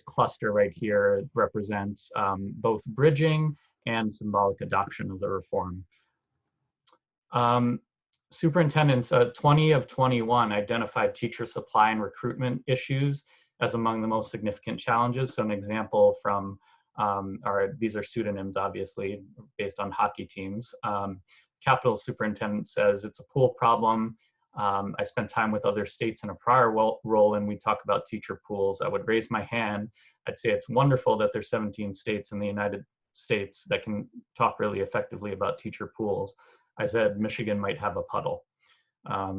cluster right here represents both bridging and symbolic adoption of the reform. Superintendents, 20 of 21 identified teacher supply and recruitment issues as among the most significant challenges. So an example from these are pseudonyms, obviously, based on hockey teams. Capitol superintendent says it's a pool problem. I spent time with other states in a prior role, and we talk about teacher pools. I would raise my hand. I'd say it's wonderful that there's 17 states in the United States that can talk really effectively about teacher pools. I said Michigan might have a puddle.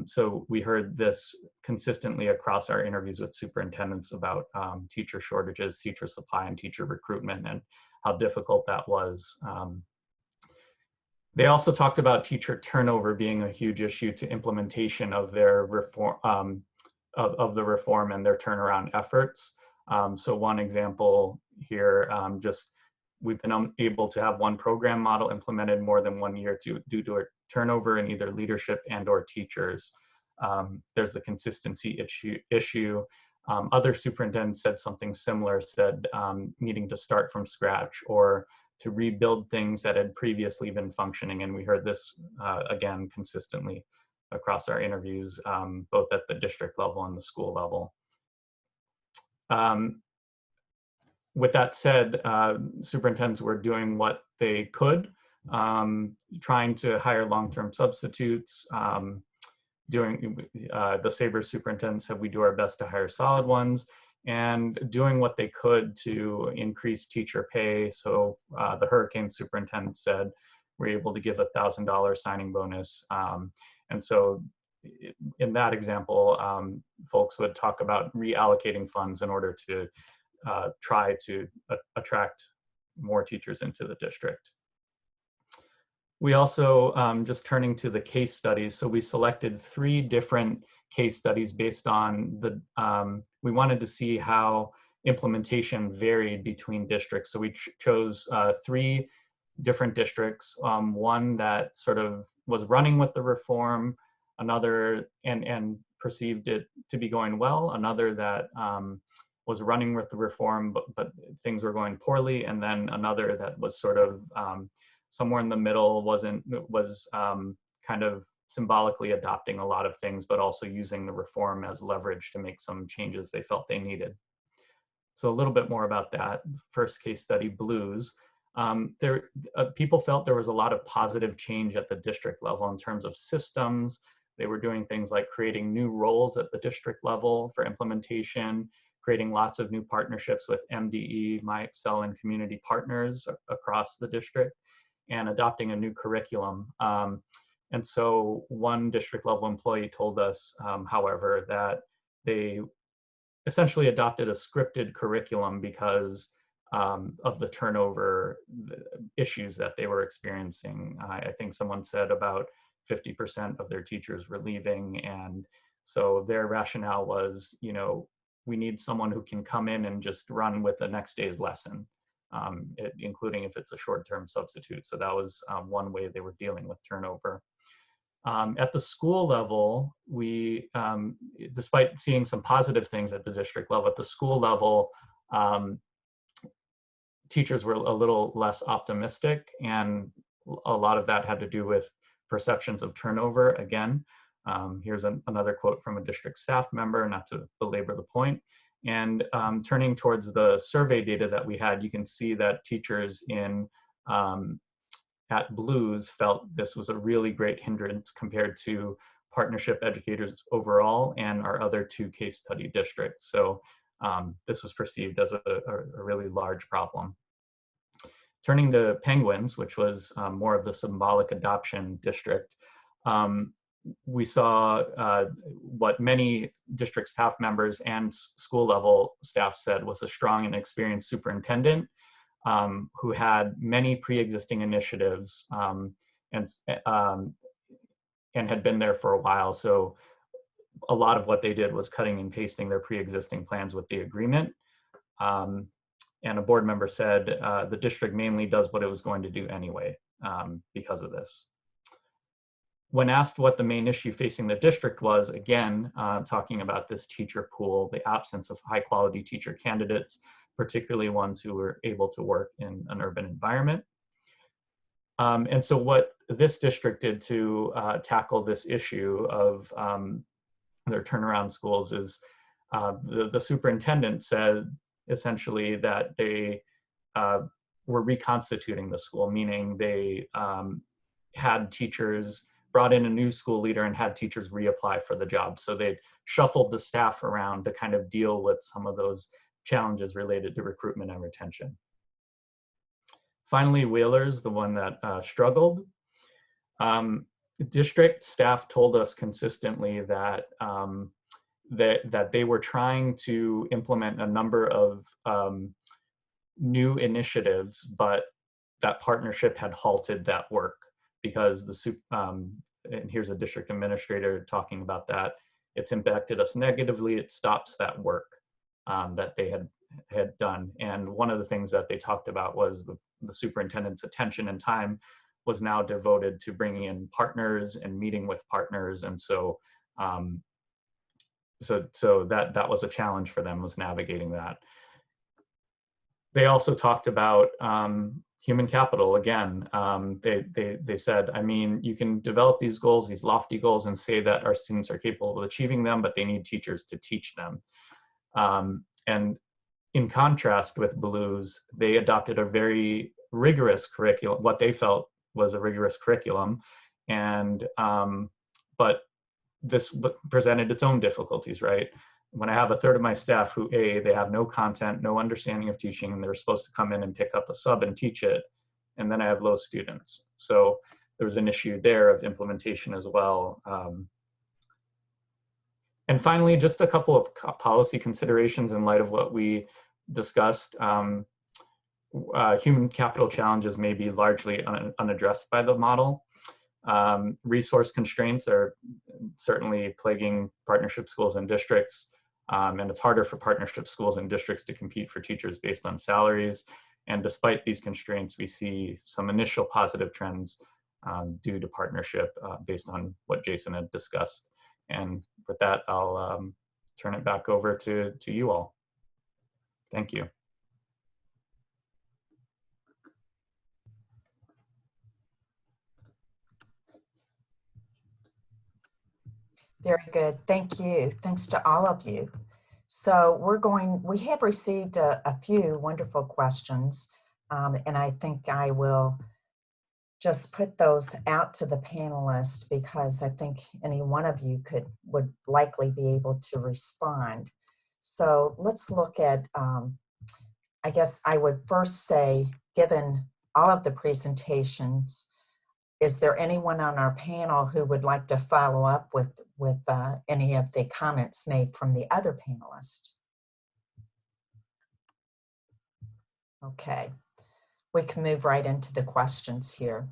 So we heard this consistently across our interviews with superintendents about teacher shortages, teacher supply, and teacher recruitment, and how difficult that was. They also talked about teacher turnover being a huge issue to implementation of their reform, of the reform and their turnaround efforts. So one example here, we've been able to have one program model implemented more than 1 year due to a turnover in either leadership and/or teachers. There's the consistency issue. Other superintendents said something similar, said needing to start from scratch or to rebuild things that had previously been functioning. And we heard this again consistently across our interviews, both at the district level and the school level. With that said, superintendents were doing what they could, trying to hire long-term substitutes. The SABRE superintendents said we do our best to hire solid ones, and doing what they could to increase teacher pay. So the hurricane superintendent said we're able to give a $1,000 signing bonus. And so in that example, folks would talk about reallocating funds in order to try to attract more teachers into the district. We also, just turning to the case studies, so we selected 3 different case studies based on the, we wanted to see how implementation varied between districts. So we chose 3 different districts, one that sort of was running with the reform, another and perceived it to be going well, another that was running with the reform, but things were going poorly, and then another that was sort of somewhere in the middle, was kind of symbolically adopting a lot of things, but also using the reform as leverage to make some changes they felt they needed. So a little bit more about that. First case study, Blues. People felt there was a lot of positive change at the district level in terms of systems. They were doing things like creating new roles at the district level for implementation, creating lots of new partnerships with MDE, MyExcel, and community partners across the district, and adopting a new curriculum. And so one district level employee told us, however, that they essentially adopted a scripted curriculum because of the turnover issues that they were experiencing. I think someone said about 50% of their teachers were leaving. And so their rationale was, you know, we need someone who can come in and just run with the next day's lesson, including if it's a short-term substitute. So that was one way they were dealing with turnover. At the school level, we, despite seeing some positive things at the district level, at the school level, teachers were a little less optimistic, and a lot of that had to do with perceptions of turnover. Again, here's another quote from a district staff member, not to belabor the point. And turning towards the survey data that we had, you can see that teachers at Blues felt this was a really great hindrance compared to partnership educators overall and our other 2 case study districts. So this was perceived as a really large problem. Turning to Penguins, which was more of the symbolic adoption district, we saw what many district staff members and school level staff said was a strong and experienced superintendent who had many pre-existing initiatives and had been there for a while. So a lot of what they did was cutting and pasting their pre-existing plans with the agreement. And a board member said the district mainly does what it was going to do anyway because of this. When asked what the main issue facing the district was, again, talking about this teacher pool, the absence of high quality teacher candidates, particularly ones who were able to work in an urban environment. And so what this district did to tackle this issue of their turnaround schools is the superintendent said essentially that they were reconstituting the school, meaning they had teachers, brought in a new school leader and had teachers reapply for the job. So they shuffled the staff around to kind of deal with some of those challenges related to recruitment and retention. Finally, Whalers, the one that struggled. District staff told us consistently that that they were trying to implement a number of new initiatives, but that partnership had halted that work because and here's a district administrator talking about that. It's impacted us negatively. It stops that work that they had done. And one of the things that they talked about was the superintendent's attention and time was now devoted to bringing in partners and meeting with partners. And so so that was a challenge for them, was navigating that. They also talked about human capital again. They said, I mean, you can develop these goals, these lofty goals, and say that our students are capable of achieving them, but they need teachers to teach them. And in contrast with Blues, they adopted a very rigorous curriculum, what they felt was a rigorous curriculum, and but this presented its own difficulties, right? When I have a third of my staff who, they have no content, no understanding of teaching, and they're supposed to come in and pick up a sub and teach it, and then I have low students. So there was an issue there of implementation as well. And finally, just a couple of policy considerations in light of what we discussed. Human capital challenges may be largely unaddressed by the model. Resource constraints are certainly plaguing partnership schools and districts. And it's harder for partnership schools and districts to compete for teachers based on salaries. And despite these constraints, we see some initial positive trends due to partnership based on what Jason had discussed. And with that, I'll turn it back over to you all. Thank you. Very good. Thank you. Thanks to all of you. So we have received a few wonderful questions, and I think I will just put those out to the panelists because I think any one of you would likely be able to respond. So let's look at, I guess I would first say, given all of the presentations, is there anyone on our panel who would like to follow up with any of the comments made from the other panelists? Okay, we can move right into the questions here.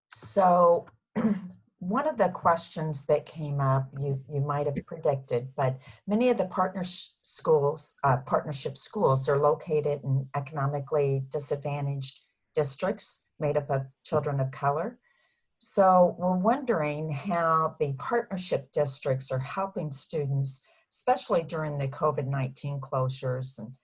So one of the questions that came up, you might have predicted, but many of the partnership schools are located in economically disadvantaged districts made up of children of color. So we're wondering how the partnership districts are helping students, especially during the COVID-19 closures, and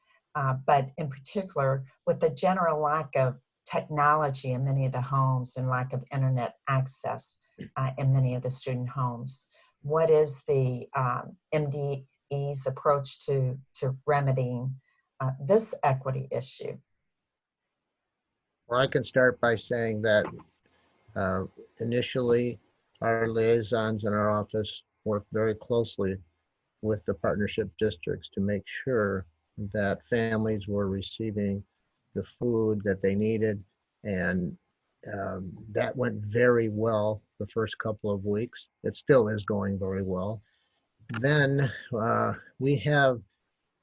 but in particular with the general lack of technology in many of the homes and lack of internet access in many of the student homes. What is the MDE's approach to remedying this equity issue? Well, I can start by saying that initially our liaisons in our office worked very closely with the partnership districts to make sure that families were receiving the food that they needed, and that went very well the first couple of weeks. It still is going very well. Then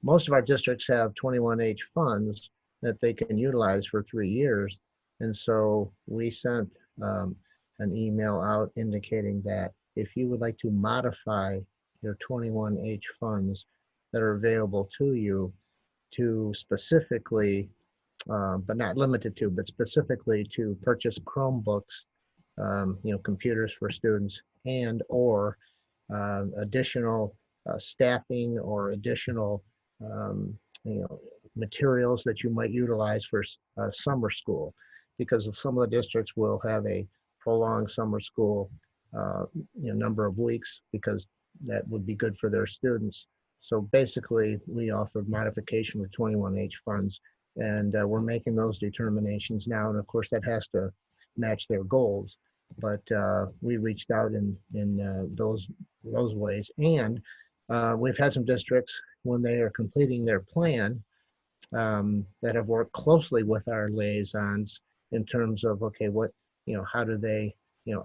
most of our districts have 21H funds that they can utilize for 3 years. And so we sent an email out indicating that if you would like to modify your 21H funds that are available to you to specifically, but not limited to, but specifically to purchase Chromebooks, computers for students, and or additional staffing or additional materials that you might utilize for summer school, because some of the districts will have a prolonged summer school number of weeks, because that would be good for their students. So basically we offered modification with 21H funds, and we're making those determinations now. And of course that has to match their goals. But we reached out in those ways, and we've had some districts when they are completing their plan that have worked closely with our liaisons in terms of, okay, what, how do they,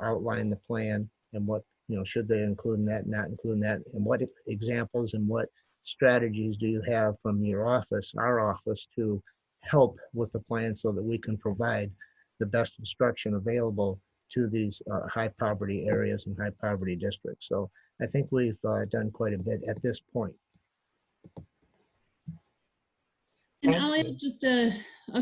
outline the plan, and what, should they include in that, not include in that, and what examples and what strategies do you have from your office, our office, to help with the plan so that we can provide the best instruction available to these high poverty areas and high poverty districts. So I think we've done quite a bit at this point. And I'll add just a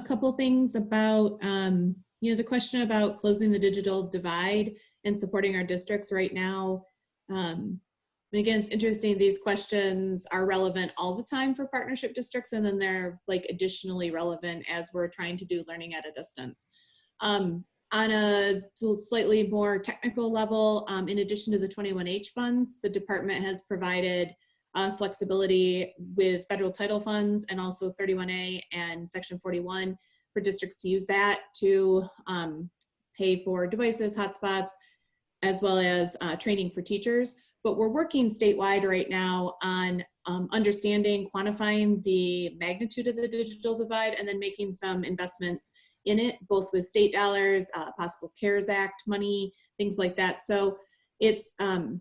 couple things about, the question about closing the digital divide and supporting our districts right now. And again, it's interesting, these questions are relevant all the time for partnership districts, and then they're like additionally relevant as we're trying to do learning at a distance. On a slightly more technical level, in addition to the 21H funds, the department has provided flexibility with federal title funds and also 31A and Section 41 for districts to use that to pay for devices, hotspots, as well as training for teachers. But we're working statewide right now on understanding, quantifying the magnitude of the digital divide, and then making some investments in it, both with state dollars, possible CARES Act money, things like that. So it's, I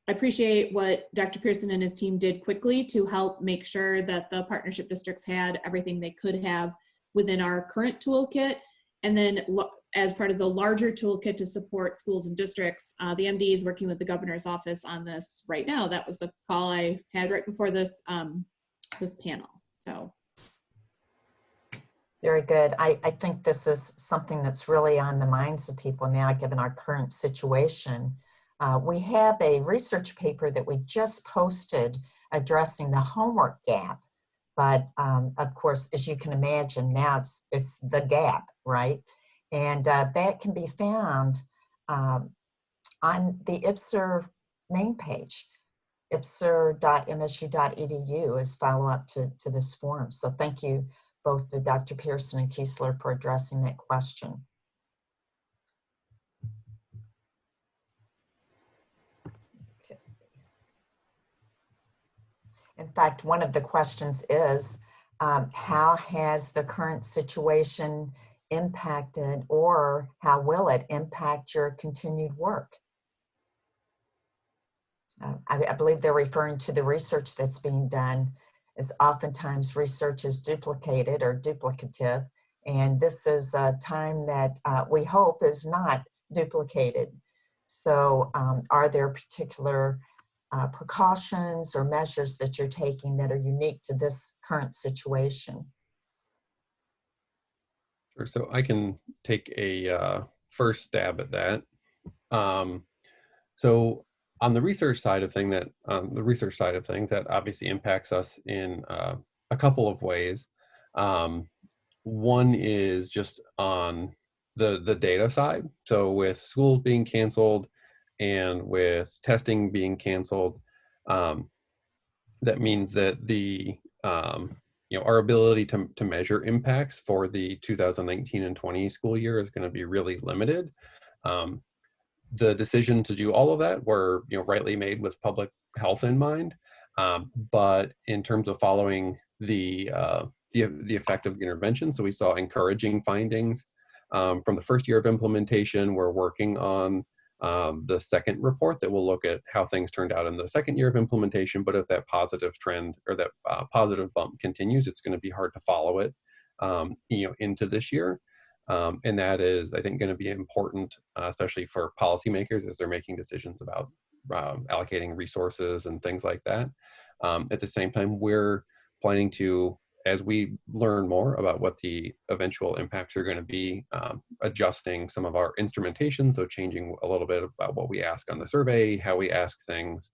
appreciate what Dr. Pearson and his team did quickly to help make sure that the partnership districts had everything they could have within our current toolkit. And then as part of the larger toolkit to support schools and districts, the MD is working with the governor's office on this right now. That was the call I had right before this, this panel, so. Very good. I think this is something that's really on the minds of people now, given our current situation. We have a research paper that we just posted addressing the homework gap. But of course, as you can imagine, now it's the gap, right? And that can be found on the IPPSR main page, ippsr.msu.edu, as follow-up to this forum. So thank you both to Dr. Pearson and Kiesler for addressing that question. Okay. In fact, one of the questions is, how has the current situation impacted, or how will it impact your continued work? I believe they're referring to the research that's being done, as oftentimes research is duplicated or duplicative, and this is a time that we hope is not duplicated. So are there particular precautions or measures that you're taking that are unique to this current situation? Sure. So I can take a first stab at that. So on the research side of things, that obviously impacts us in a couple of ways. One is just on the data side. So with schools being canceled and with testing being canceled, that means that the our ability to measure impacts for the 2019 and 20 school year is going to be really limited. The decision to do all of that were rightly made with public health in mind, but in terms of following the effect of the intervention, so we saw encouraging findings from the first year of implementation. We're working on the second report that will look at how things turned out in the second year of implementation. But if that positive trend or that positive bump continues, it's going to be hard to follow it into this year. And that is, I think, going to be important, especially for policymakers as they're making decisions about allocating resources and things like that. At the same time, we're planning to, as we learn more about what the eventual impacts are going to be, adjusting some of our instrumentation, so changing a little bit about what we ask on the survey, how we ask things,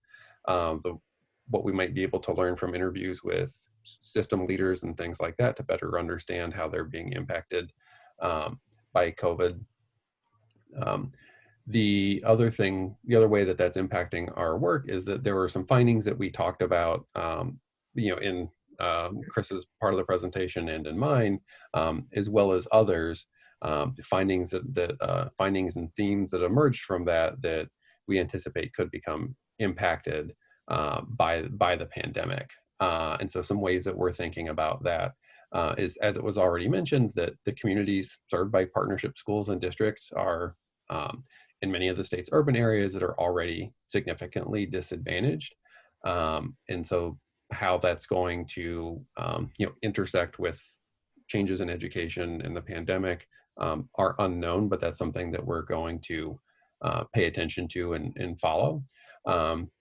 what we might be able to learn from interviews with system leaders and things like that to better understand how they're being impacted by COVID. The other way that that's impacting our work is that there were some findings that we talked about, in Chris's part of the presentation and in mine, as well as others, findings findings and themes that emerged from that we anticipate could become impacted by the pandemic. And so some ways that we're thinking about that is, as it was already mentioned, that the communities served by partnership schools and districts are in many of the state's urban areas that are already significantly disadvantaged. And so how that's going to intersect with changes in education and the pandemic are unknown, but that's something that we're going to pay attention to and follow.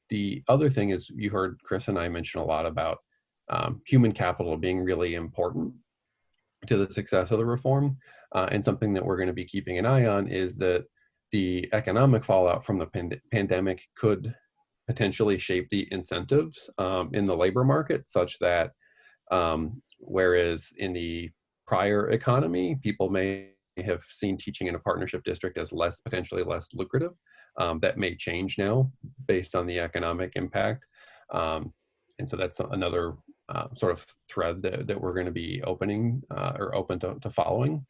The other thing is, you heard Chris and I mention a lot about human capital being really important to the success of the reform. And something that we're going to be keeping an eye on is that the economic fallout from the pandemic could potentially shape the incentives in the labor market, such that whereas in the prior economy, people may have seen teaching in a partnership district as potentially less lucrative. That may change now based on the economic impact. And so that's another sort of thread that we're going to be open to following.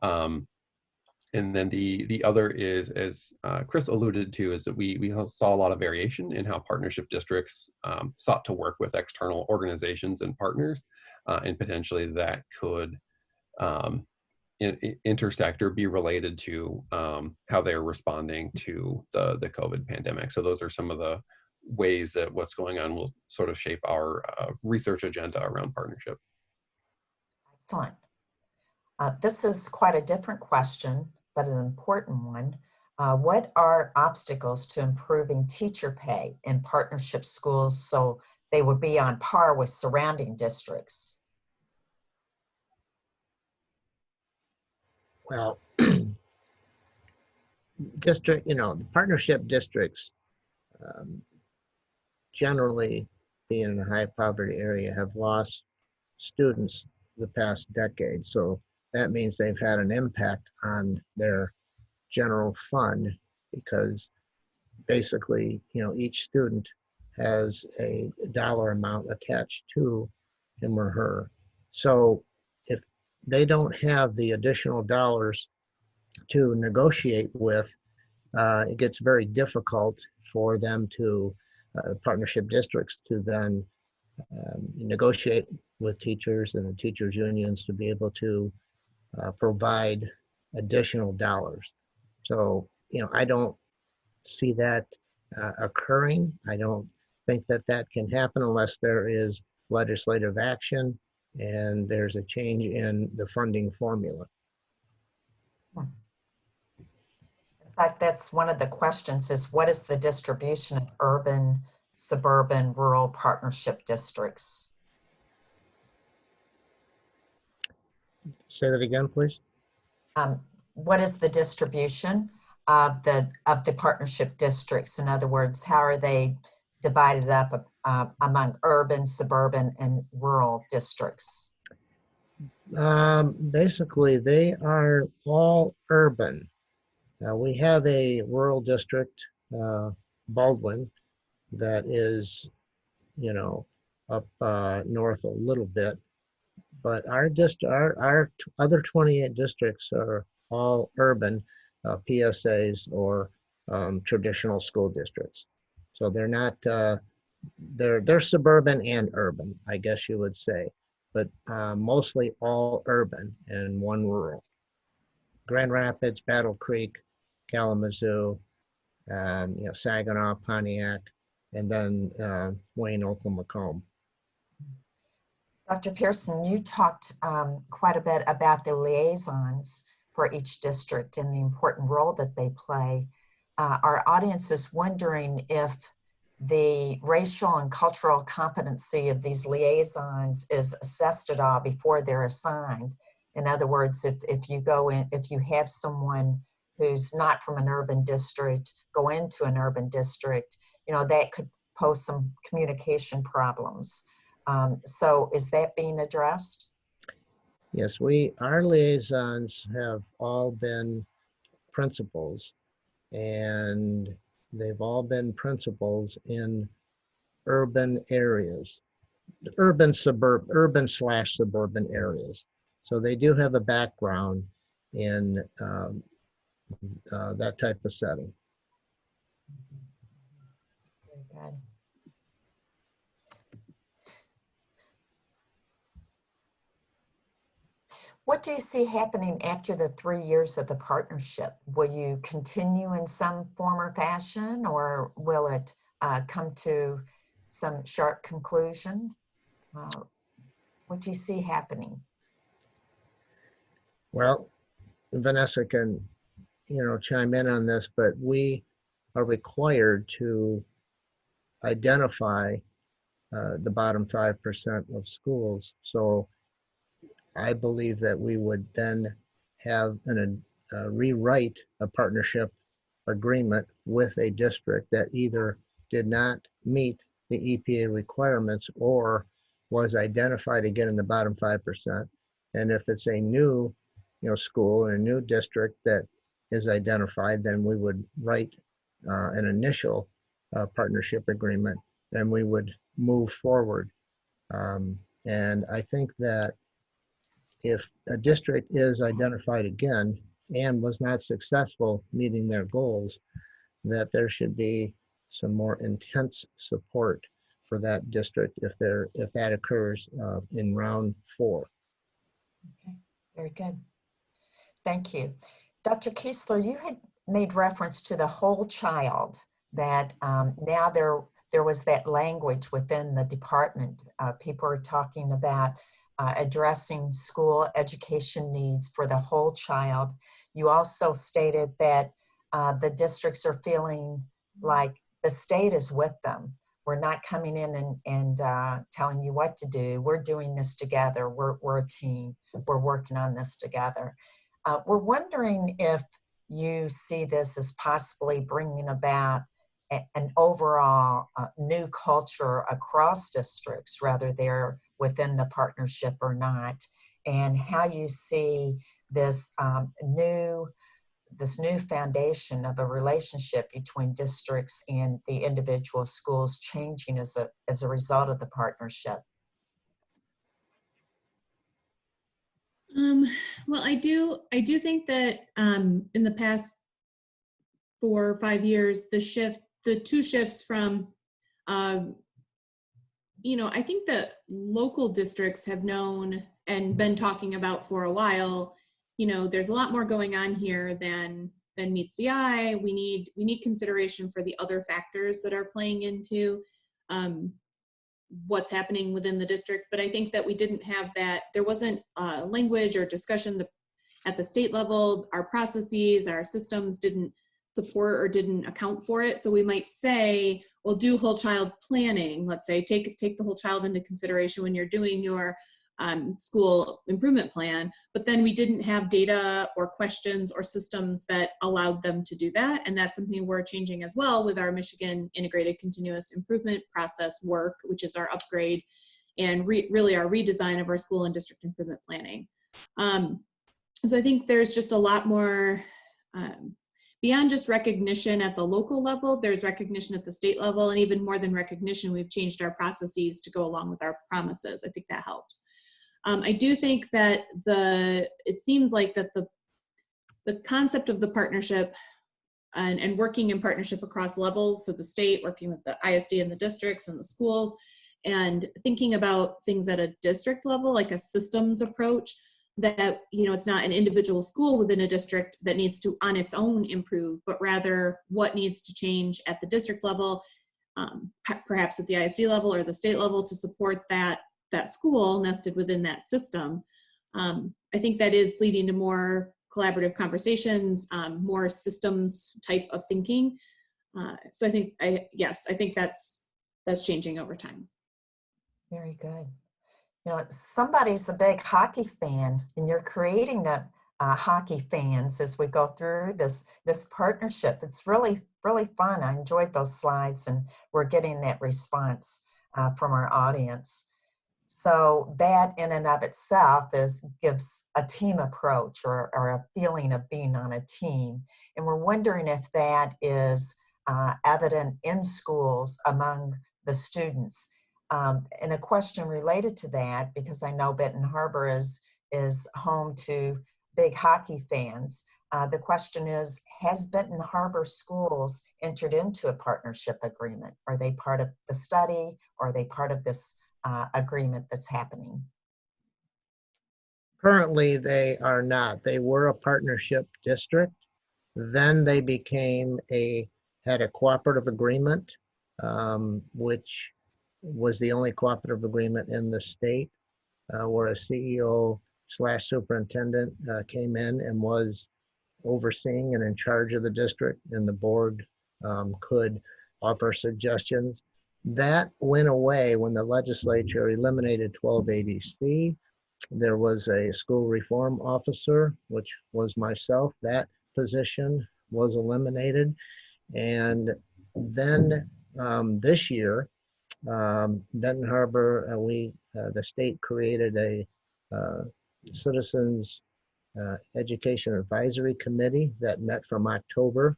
And then the other is, as Chris alluded to, is that we saw a lot of variation in how partnership districts sought to work with external organizations and partners, and potentially that could intersect or be related to how they're responding to the COVID pandemic. So those are some of the ways that what's going on will sort of shape our research agenda around partnership. Excellent. This is quite a different question, but an important one. What are obstacles to improving teacher pay in partnership schools so they would be on par with surrounding districts? Well, the partnership districts generally, being in a high poverty area, have lost students the past decade. So that means they've had an impact on their general fund, because basically, each student has a dollar amount attached to him or her. So if they don't have the additional dollars to negotiate with, it gets very difficult for them to partnership districts to then negotiate with teachers and the teachers unions to be able to provide additional dollars. So, I don't see that occurring. I don't think that can happen unless there is legislative action and there's a change in the funding formula. In fact, that's one of the questions, is what is the distribution of urban, suburban, rural partnership districts? Say that again, please. What is the distribution of the partnership districts? In other words, how are they divided up among urban, suburban, and rural districts? Basically, they are all urban. We have a rural district, Baldwin, that is, up north a little bit, but our other 28 districts are all urban PSAs or traditional school districts. So they're not, they're suburban and urban, I guess you would say, but mostly all urban and one rural. Grand Rapids, Battle Creek, Kalamazoo, Saginaw, Pontiac, and then Wayne, Oklahoma-Macomb. Dr. Pearson, you talked quite a bit about the liaisons for each district and the important role that they play. Our audience is wondering if the racial and cultural competency of these liaisons is assessed at all before they're assigned. In other words, if you have someone who's not from an urban district go into an urban district, that could pose some communication problems. So is that being addressed? Yes, our liaisons have all been principals, and they've all been principals in urban areas, urban/suburban areas. So they do have a background in that type of setting. Very good. What do you see happening after the 3 years of the partnership? Will you continue in some form or fashion, or will it come to some sharp conclusion? What do you see happening? Well, Vanessa can, chime in on this, but we are required to identify the bottom 5% of schools. So I believe that we would then have rewrite a partnership agreement with a district that either did not meet the EPA requirements or was identified again in the bottom 5%. And if it's a new school and a new district that is identified, then we would write an initial partnership agreement, and we would move forward. And I think that if a district is identified again and was not successful meeting their goals, that there should be some more intense support for that district if that occurs in round 4. Okay, very good. Thank you. Dr. Kiesler, you had made reference to the whole child, that now there was that language within the department. People are talking about addressing school education needs for the whole child. You also stated that the districts are feeling like the state is with them. We're not coming in and telling you what to do. We're doing this together. We're a team. We're working on this together. We're wondering if you see this as possibly bringing about an overall new culture across districts, whether they're within the partnership or not, and how you see this new foundation of a relationship between districts and the individual schools changing as a result of the partnership. Well, I do think that in the past 4 or 5 years, the two shifts from, I think that local districts have known and been talking about for a while, there's a lot more going on here than meets the eye. We need consideration for the other factors that are playing into what's happening within the district. But I think that we didn't have that. There wasn't language or discussion at the state level. Our processes, our systems didn't support or didn't account for it. So we might say, well, do whole child planning. Let's say take the whole child into consideration when you're doing your school improvement plan, but then we didn't have data or questions or systems that allowed them to do that. And that's something we're changing as well with our Michigan Integrated Continuous Improvement Process work, which is our upgrade and really our redesign of our school and district improvement planning. So I think there's just a lot more beyond just recognition at the local level. There's recognition at the state level, and even more than recognition, we've changed our processes to go along with our promises. I think that helps. I do think that it seems like that the concept of the partnership and working in partnership across levels, so the state working with the ISD and the districts and the schools, and thinking about things at a district level, like a systems approach, that it's not an individual school within a district that needs to on its own improve, but rather what needs to change at the district level, perhaps at the ISD level or the state level, to support that school nested within that system. I think that is leading to more collaborative conversations, more systems type of thinking. So I think that's changing over time. Very good. Somebody's a big hockey fan, and you're creating the hockey fans as we go through this partnership. It's really, really fun. I enjoyed those slides, and we're getting that response from our audience. So that in and of itself gives a team approach or a feeling of being on a team. And we're wondering if that is evident in schools among the students. And a question related to that, because I know Benton Harbor is home to big hockey fans. The question is, has Benton Harbor Schools entered into a partnership agreement? Are they part of the study, or are they part of this agreement that's happening? Currently, they are not. They were a partnership district. Then they had a cooperative agreement, which was the only cooperative agreement in the state, where a CEO/superintendent came in and was overseeing and in charge of the district, and the board could offer suggestions. That went away when the legislature eliminated 1280C. There was a school reform officer, which was myself. That position was eliminated. And then this year, Benton Harbor, the state created a citizens Education Advisory Committee that met from October,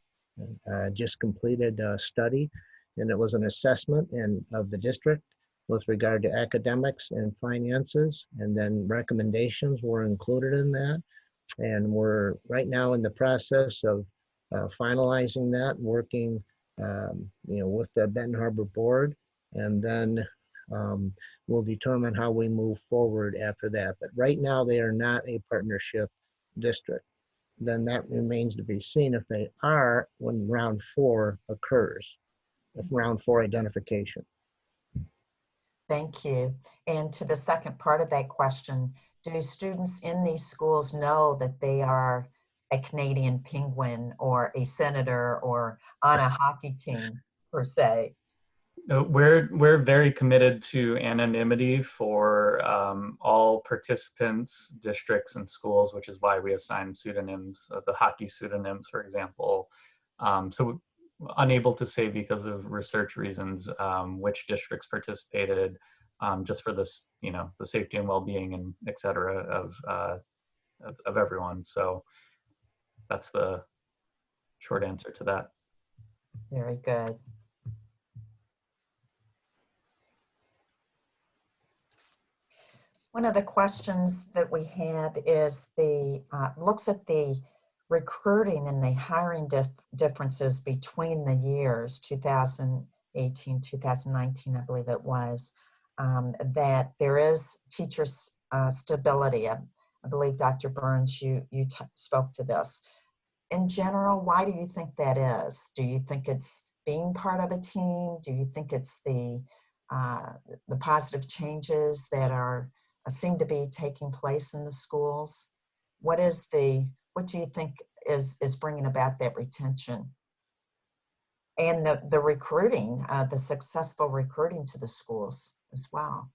just completed a study, and it was an assessment of the district with regard to academics and finances, and then recommendations were included in that. And we're right now in the process of finalizing that, working with the Benton Harbor Board, and then we'll determine how we move forward after that. But right now they are not a partnership district. Then that remains to be seen if they are when round 4 occurs, if round 4 identification. Thank you. And to the second part of that question, do students in these schools know that they are a Canadian Penguin or a Senator or on a hockey team per se? We're very committed to anonymity for all participants, districts, and schools, which is why we assign pseudonyms, the hockey pseudonyms, for example. So unable to say because of research reasons which districts participated, just for this, the safety and well-being and et cetera of everyone. So that's the short answer to that. Very good. One of the questions that we have is looks at the recruiting and the hiring differences between the years 2018, 2019, I believe it was, that there is teacher stability. I believe Dr. Burns, you spoke to this. In general, why do you think that is? Do you think it's being part of a team? Do you think it's the positive changes that seem to be taking place in the schools? What do you think is bringing about that retention? And the recruiting, the successful recruiting to the schools as well.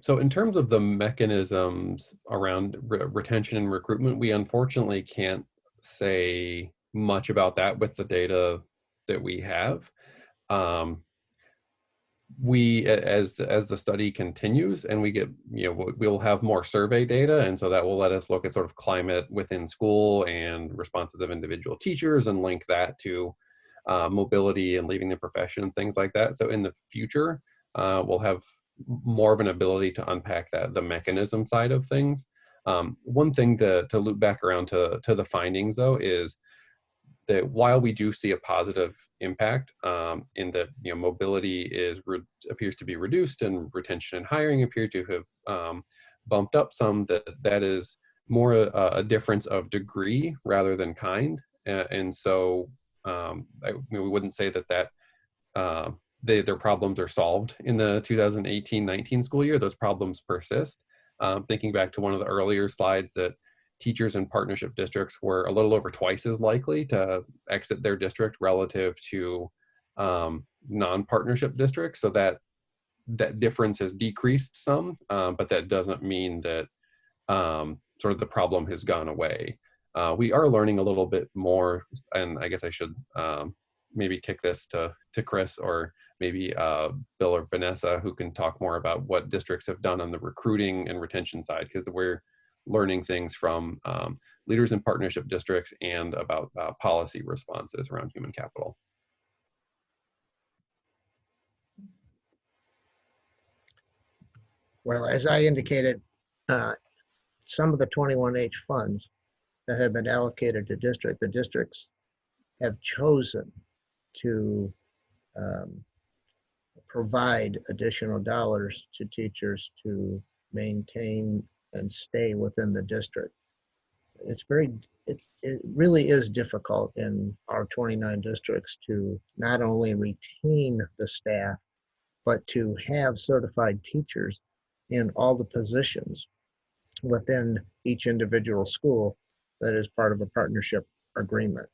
So in terms of the mechanisms around retention and recruitment, we unfortunately can't say much about that with the data that we have. As the study continues and we get, we'll have more survey data, and so that will let us look at sort of climate within school and responses of individual teachers and link that to mobility and leaving the profession and things like that. So in the future, we'll have more of an ability to unpack the mechanism side of things. One thing to loop back around to the findings, though, is that while we do see a positive impact in that mobility appears to be reduced and retention and hiring appear to have bumped up some, that is more a difference of degree rather than kind. And so we wouldn't say that their problems are solved in the 2018-19 school year. Those problems persist. Thinking back to one of the earlier slides, that teachers in partnership districts were a little over twice as likely to exit their district relative to non-partnership districts. So that difference has decreased some, but that doesn't mean that sort of the problem has gone away. We are learning a little bit more, and I guess I should maybe kick this to Chris or maybe Bill or Vanessa, who can talk more about what districts have done on the recruiting and retention side, because we're learning things from leaders in partnership districts and about policy responses around human capital. Well, as I indicated, some of the 21H funds that have been allocated to the districts have chosen to provide additional dollars to teachers to maintain and stay within the district. It really is difficult in our 29 districts to not only retain the staff, but to have certified teachers in all the positions within each individual school that is part of a partnership agreement.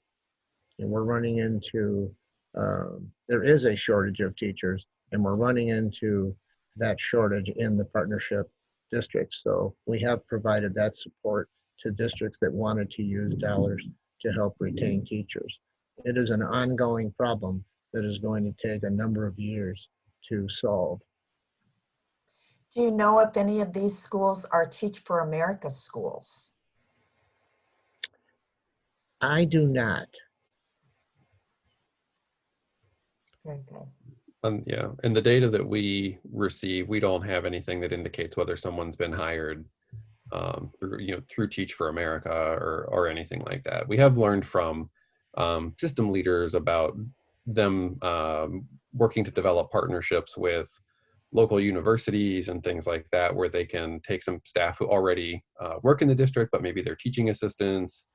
And we're running into, there is a shortage of teachers, and we're running into that shortage in the partnership districts. So we have provided that support to districts that wanted to use dollars to help retain teachers. It is an ongoing problem that is going to take a number of years to solve. Do you know if any of these schools are Teach for America schools? I do not. Very good. Yeah, and the data that we receive, we don't have anything that indicates whether someone's been hired through Teach for America or anything like that. We have learned from system leaders about them working to develop partnerships with local universities and things like that, where they can take some staff who already work in the district, but maybe they're teaching assistants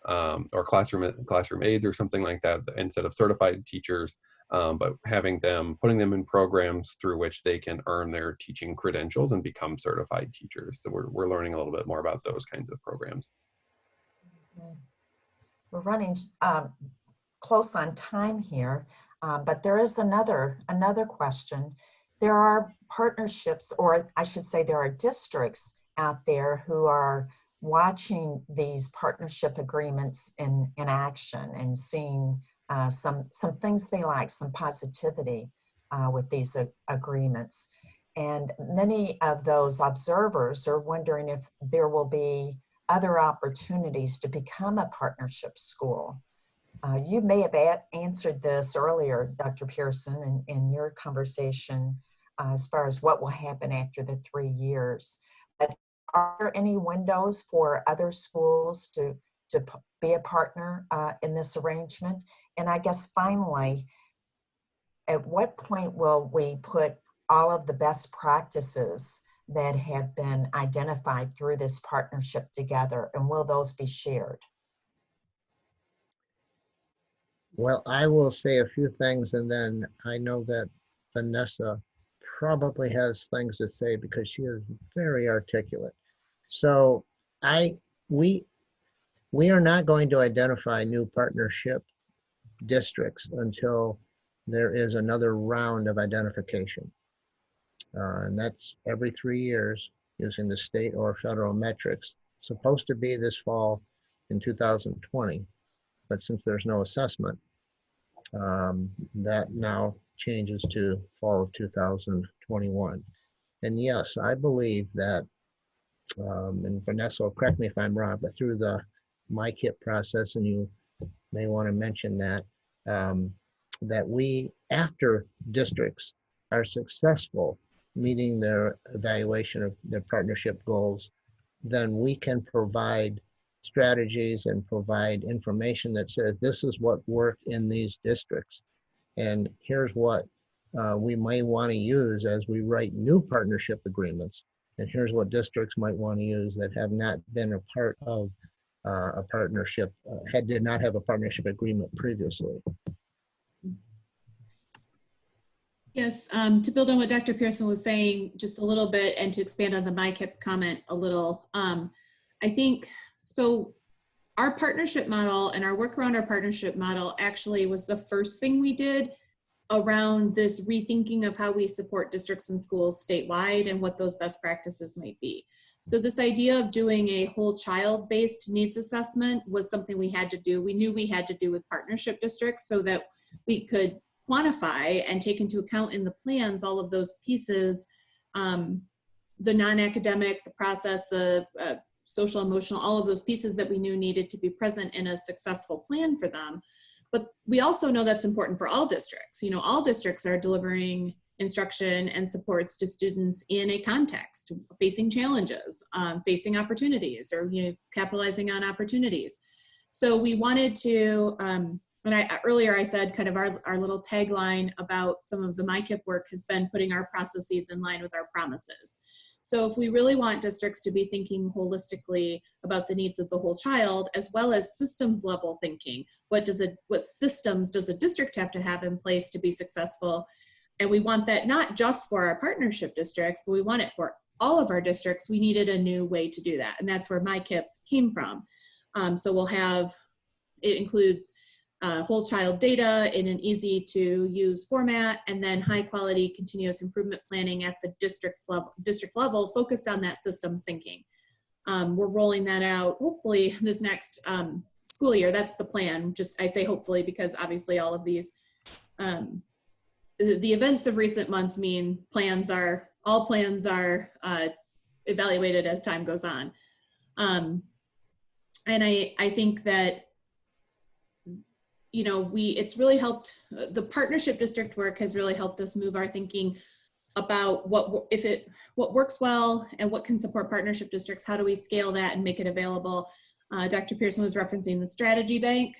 or classroom aides or something like that, instead of certified teachers, but putting them in programs through which they can earn their teaching credentials and become certified teachers. So we're learning a little bit more about those kinds of programs. We're running close on time here, but there is another question. There are partnerships, or I should say there are districts out there who are watching these partnership agreements in action and seeing some things they like, some positivity with these agreements. And many of those observers are wondering if there will be other opportunities to become a partnership school. You may have answered this earlier, Dr. Pearson, in your conversation as far as what will happen after the 3 years. But are there any windows for other schools to be a partner in this arrangement? And I guess finally, at what point will we put all of the best practices that have been identified through this partnership together, and will those be shared? Well, I will say a few things, and then I know that Vanessa probably has things to say because she is very articulate. So we are not going to identify new partnership districts until there is another round of identification. And that's every 3 years using the state or federal metrics. Supposed to be this fall in 2020, but since there's no assessment, that now changes to fall of 2021. And yes, I believe that, and Vanessa will correct me if I'm wrong, but through the MyKIP process, and you may want to mention that, that we, after districts are successful meeting their evaluation of their partnership goals, then we can provide strategies and provide information that says this is what worked in these districts. And here's what we may want to use as we write new partnership agreements. And here's what districts might want to use that have not been a part of a partnership, did not have a partnership agreement previously. Yes, to build on what Dr. Pearson was saying just a little bit and to expand on the MyKIP comment a little, I think, so our partnership model and our work around our partnership model actually was the first thing we did around this rethinking of how we support districts and schools statewide and what those best practices might be. So this idea of doing a whole child-based needs assessment was something we had to do. We knew we had to do with partnership districts so that we could quantify and take into account in the plans all of those pieces, the non-academic, the process, the social, emotional, all of those pieces that we knew needed to be present in a successful plan for them. But we also know that's important for all districts. You know, all districts are delivering instruction and supports to students in a context, facing challenges, facing opportunities, or capitalizing on opportunities. So we wanted to, earlier I said kind of our little tagline about some of the MyKIP work has been putting our processes in line with our promises. So if we really want districts to be thinking holistically about the needs of the whole child, as well as systems level thinking, what systems does a district have to have in place to be successful? And we want that not just for our partnership districts, but we want it for all of our districts. We needed a new way to do that. And that's where MyKIP came from. So we'll have, it includes whole child data in an easy to use format, and then high quality continuous improvement planning at the district level focused on that systems thinking. We're rolling that out hopefully this next school year. That's the plan. Just, I say hopefully because obviously all of these, the events of recent months mean all plans are evaluated as time goes on. And I think that, it's really helped, the partnership district work has really helped us move our thinking about what works well and what can support partnership districts. How do we scale that and make it available? Dr. Pearson was referencing the strategy bank,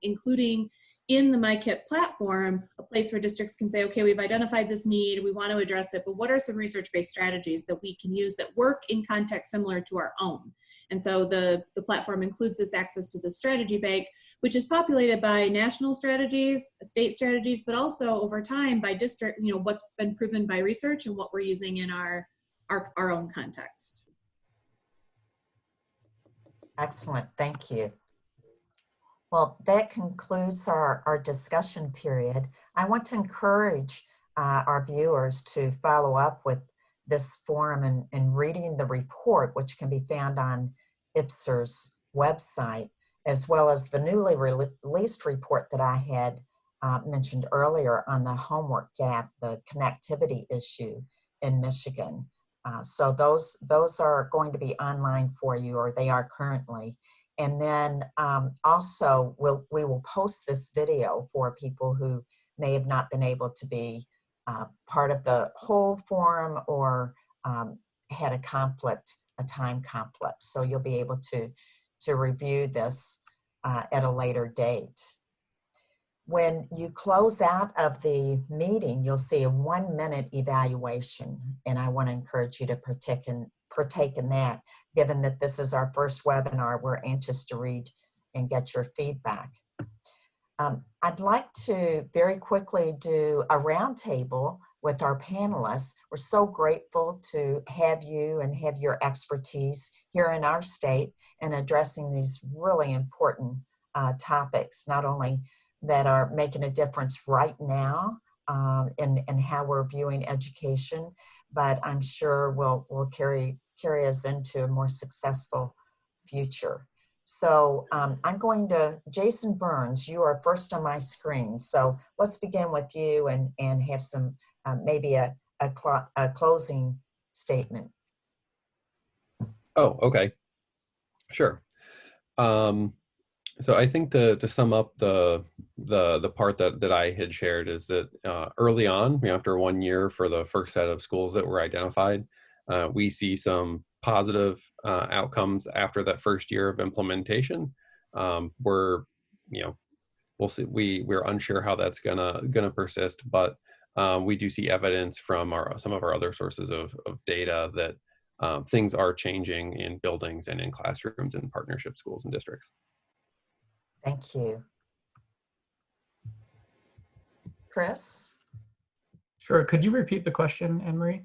including in the MyKIP platform, a place where districts can say, okay, we've identified this need, we want to address it, but what are some research-based strategies that we can use that work in context similar to our own? And so the platform includes this access to the strategy bank, which is populated by national strategies, state strategies, but also over time by district, what's been proven by research and what we're using in our own context. Excellent, thank you. Well, that concludes our discussion period. I want to encourage our viewers to follow up with this forum and reading the report, which can be found on IPPSR's website, as well as the newly released report that I had mentioned earlier on the homework gap, the connectivity issue in Michigan. So those are going to be online for you, or they are currently. And then also we will post this video for people who may have not been able to be part of the whole forum or had a time conflict. So you'll be able to review this at a later date. When you close out of the meeting, you'll see a 1-minute evaluation, and I want to encourage you to partake in that. Given that this is our first webinar, we're anxious to read and get your feedback. I'd like to very quickly do a roundtable with our panelists. We're so grateful to have you and have your expertise here in our state in addressing these really important topics, not only that are making a difference right now in how we're viewing education, but I'm sure will carry us into a more successful future. So I'm going to, Jason Burns, you are first on my screen. So let's begin with you and have some, maybe a closing statement. Oh, okay. Sure. So I think to sum up the part that I had shared is that early on, after 1 year for the first set of schools that were identified, we see some positive outcomes after that first year of implementation. We'll see. We're unsure how that's gonna persist, but we do see evidence from some of our other sources of data that things are changing in buildings and in classrooms and partnership schools and districts. Thank you. Chris? Sure, could you repeat the question, Anne-Marie?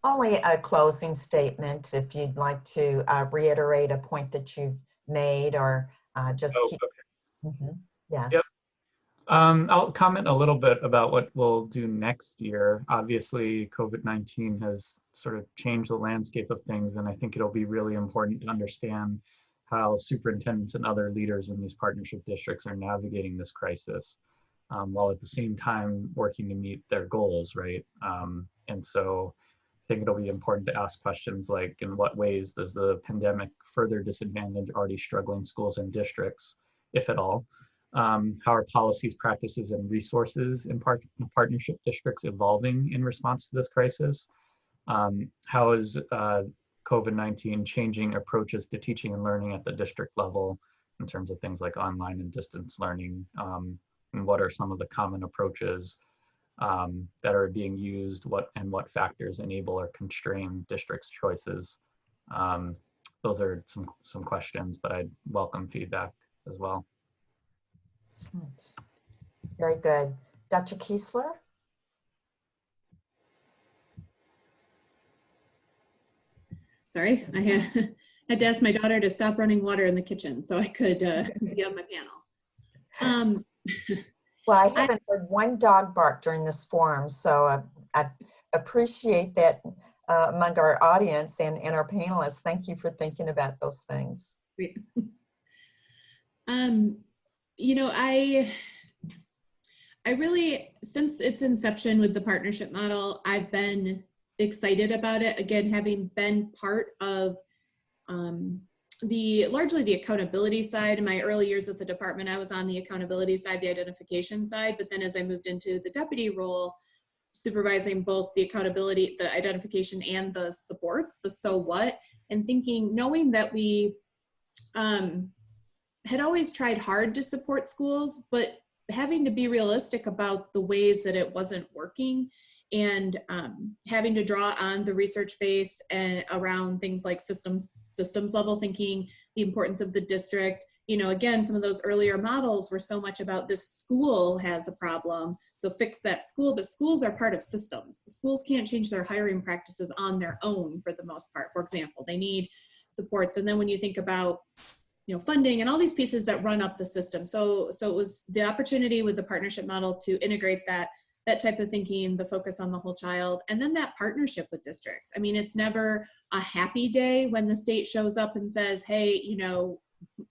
Only a closing statement, if you'd like to reiterate a point that you've made, or just keep. Okay. Mm-hmm. Yes. Yep. I'll comment a little bit about what we'll do next year. Obviously, COVID-19 has sort of changed the landscape of things, and I think it'll be really important to understand how superintendents and other leaders in these partnership districts are navigating this crisis, while at the same time working to meet their goals, right? And so I think it'll be important to ask questions like, in what ways does the pandemic further disadvantage already struggling schools and districts, if at all? How are policies, practices, and resources in partnership districts evolving in response to this crisis? How is COVID-19 changing approaches to teaching and learning at the district level in terms of things like online and distance learning? And what are some of the common approaches that are being used? What factors enable or constrain districts' choices? Those are some questions, but I'd welcome feedback as well. Excellent. Very good. Dr. Kiesler? Sorry, I had to ask my daughter to stop running water in the kitchen so I could be on my panel. Well, I haven't heard one dog bark during this forum, so I appreciate that among our audience and our panelists. Thank you for thinking about those things. You know, I really, since its inception with the partnership model, I've been excited about it. Again, having been part of largely the accountability side. In my early years at the department, I was on the accountability side, the identification side, but then as I moved into the deputy role, supervising both the accountability, the identification, and the supports, the so what, and thinking, knowing that we had always tried hard to support schools, but having to be realistic about the ways that it wasn't working, and having to draw on the research base and around things like systems level thinking, the importance of the district. You know, again, some of those earlier models were so much about this school has a problem, so fix that school, but schools are part of systems. Schools can't change their hiring practices on their own for the most part. For example, they need supports. And then when you think about, you know, funding and all these pieces that run up the system. So it was the opportunity with the partnership model to integrate that type of thinking, the focus on the whole child, and then that partnership with districts. I mean, it's never a happy day when the state shows up and says, hey, you know,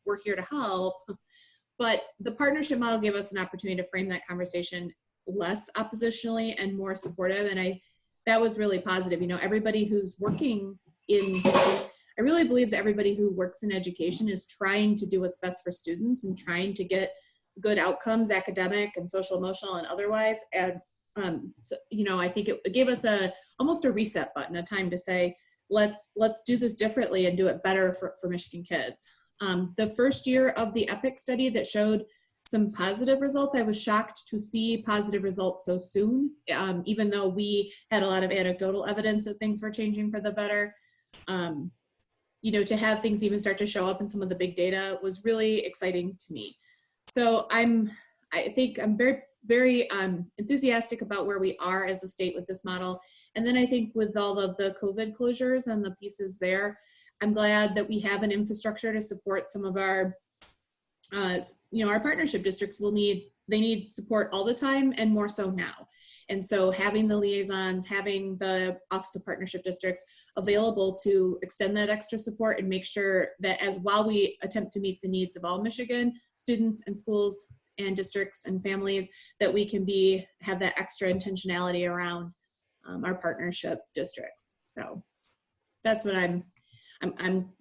we're here to help. But the partnership model gave us an opportunity to frame that conversation less oppositionally and more supportive. And that was really positive. You know, everybody who's working I really believe that everybody who works in education is trying to do what's best for students and trying to get good outcomes, academic and social, emotional, and otherwise. And so, you know, I think it gave us almost a reset button, a time to say, let's do this differently and do it better for Michigan kids. The first year of the EPIC study that showed some positive results, I was shocked to see positive results so soon, even though we had a lot of anecdotal evidence that things were changing for the better. You know, to have things even start to show up in some of the big data was really exciting to me. So I think I'm very, very enthusiastic about where we are as a state with this model. And then I think with all of the COVID closures and the pieces there, I'm glad that we have an infrastructure to support some of our, you know, our partnership districts they need support all the time and more so now. And so having the liaisons, having the Office of Partnership Districts available to extend that extra support and make sure that while we attempt to meet the needs of all Michigan students and schools and districts and families, that we can have that extra intentionality around our partnership districts. So that's what I'm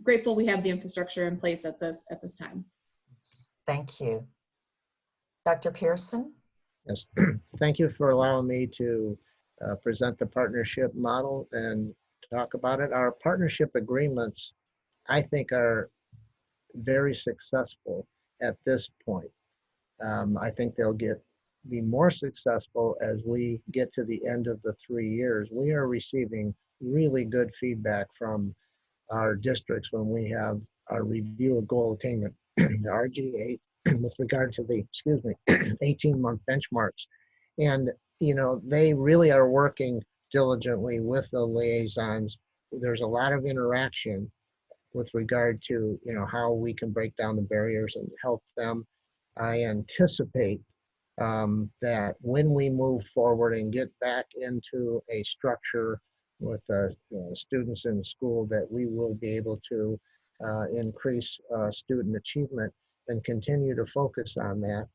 grateful we have the infrastructure in place at this time. Thank you. Dr. Pearson? Yes, thank you for allowing me to present the partnership model and talk about it. Our partnership agreements, I think, are very successful at this point. I think they'll be more successful as we get to the end of the 3 years. We are receiving really good feedback from our districts when we have our review of goal attainment, the RG8, with regard to the, 18-month benchmarks. And, you know, they really are working diligently with the liaisons. There's a lot of interaction with regard to, you know, how we can break down the barriers and help them. I anticipate that when we move forward and get back into a structure with students in the school, that we will be able to increase student achievement and continue to focus on that.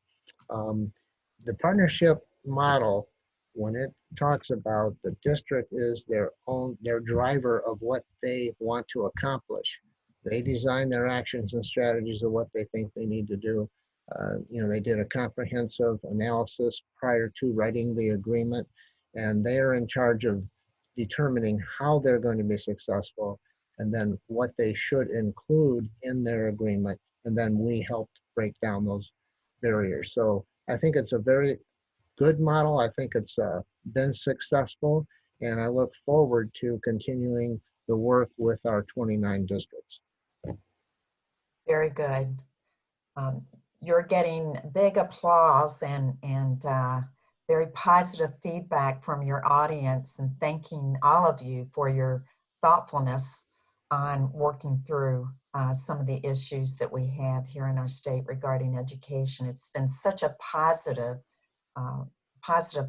The partnership model, when it talks about the district is their driver of what they want to accomplish. They design their actions and strategies of what they think they need to do. They did a comprehensive analysis prior to writing the agreement, and they are in charge of determining how they're going to be successful and then what they should include in their agreement. And then we helped break down those barriers. So I think it's a very good model. I think it's been successful, and I look forward to continuing the work with our 29 districts. Very good. You're getting big applause and very positive feedback from your audience, and thanking all of you for your thoughtfulness on working through some of the issues that we have here in our state regarding education. It's been such a positive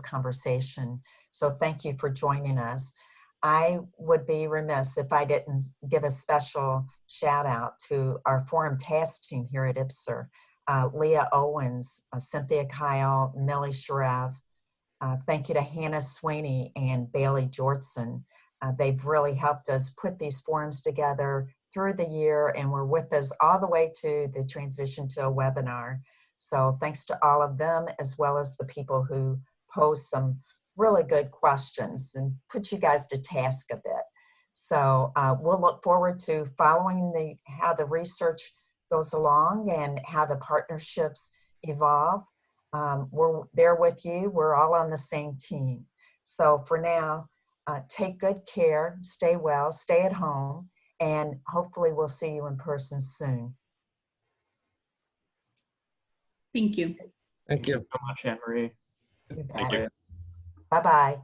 conversation. So thank you for joining us. I would be remiss if I didn't give a special shout out to our forum task team here at IPPSR. Leah Owens, Cynthia Kyle, Millie Sharev. Thank you to Hannah Sweeney and Bailey Jortson. They've really helped us put these forums together through the year, and were with us all the way to the transition to a webinar. So thanks to all of them, as well as the people who posed some really good questions and put you guys to task a bit. So we'll look forward to following how the research goes along and how the partnerships evolve. We're there with you. We're all on the same team. So for now, take good care, stay well, stay at home, and hopefully we'll see you in person soon. Thank you. Thank you. so much, Anne Marie. Bye-bye.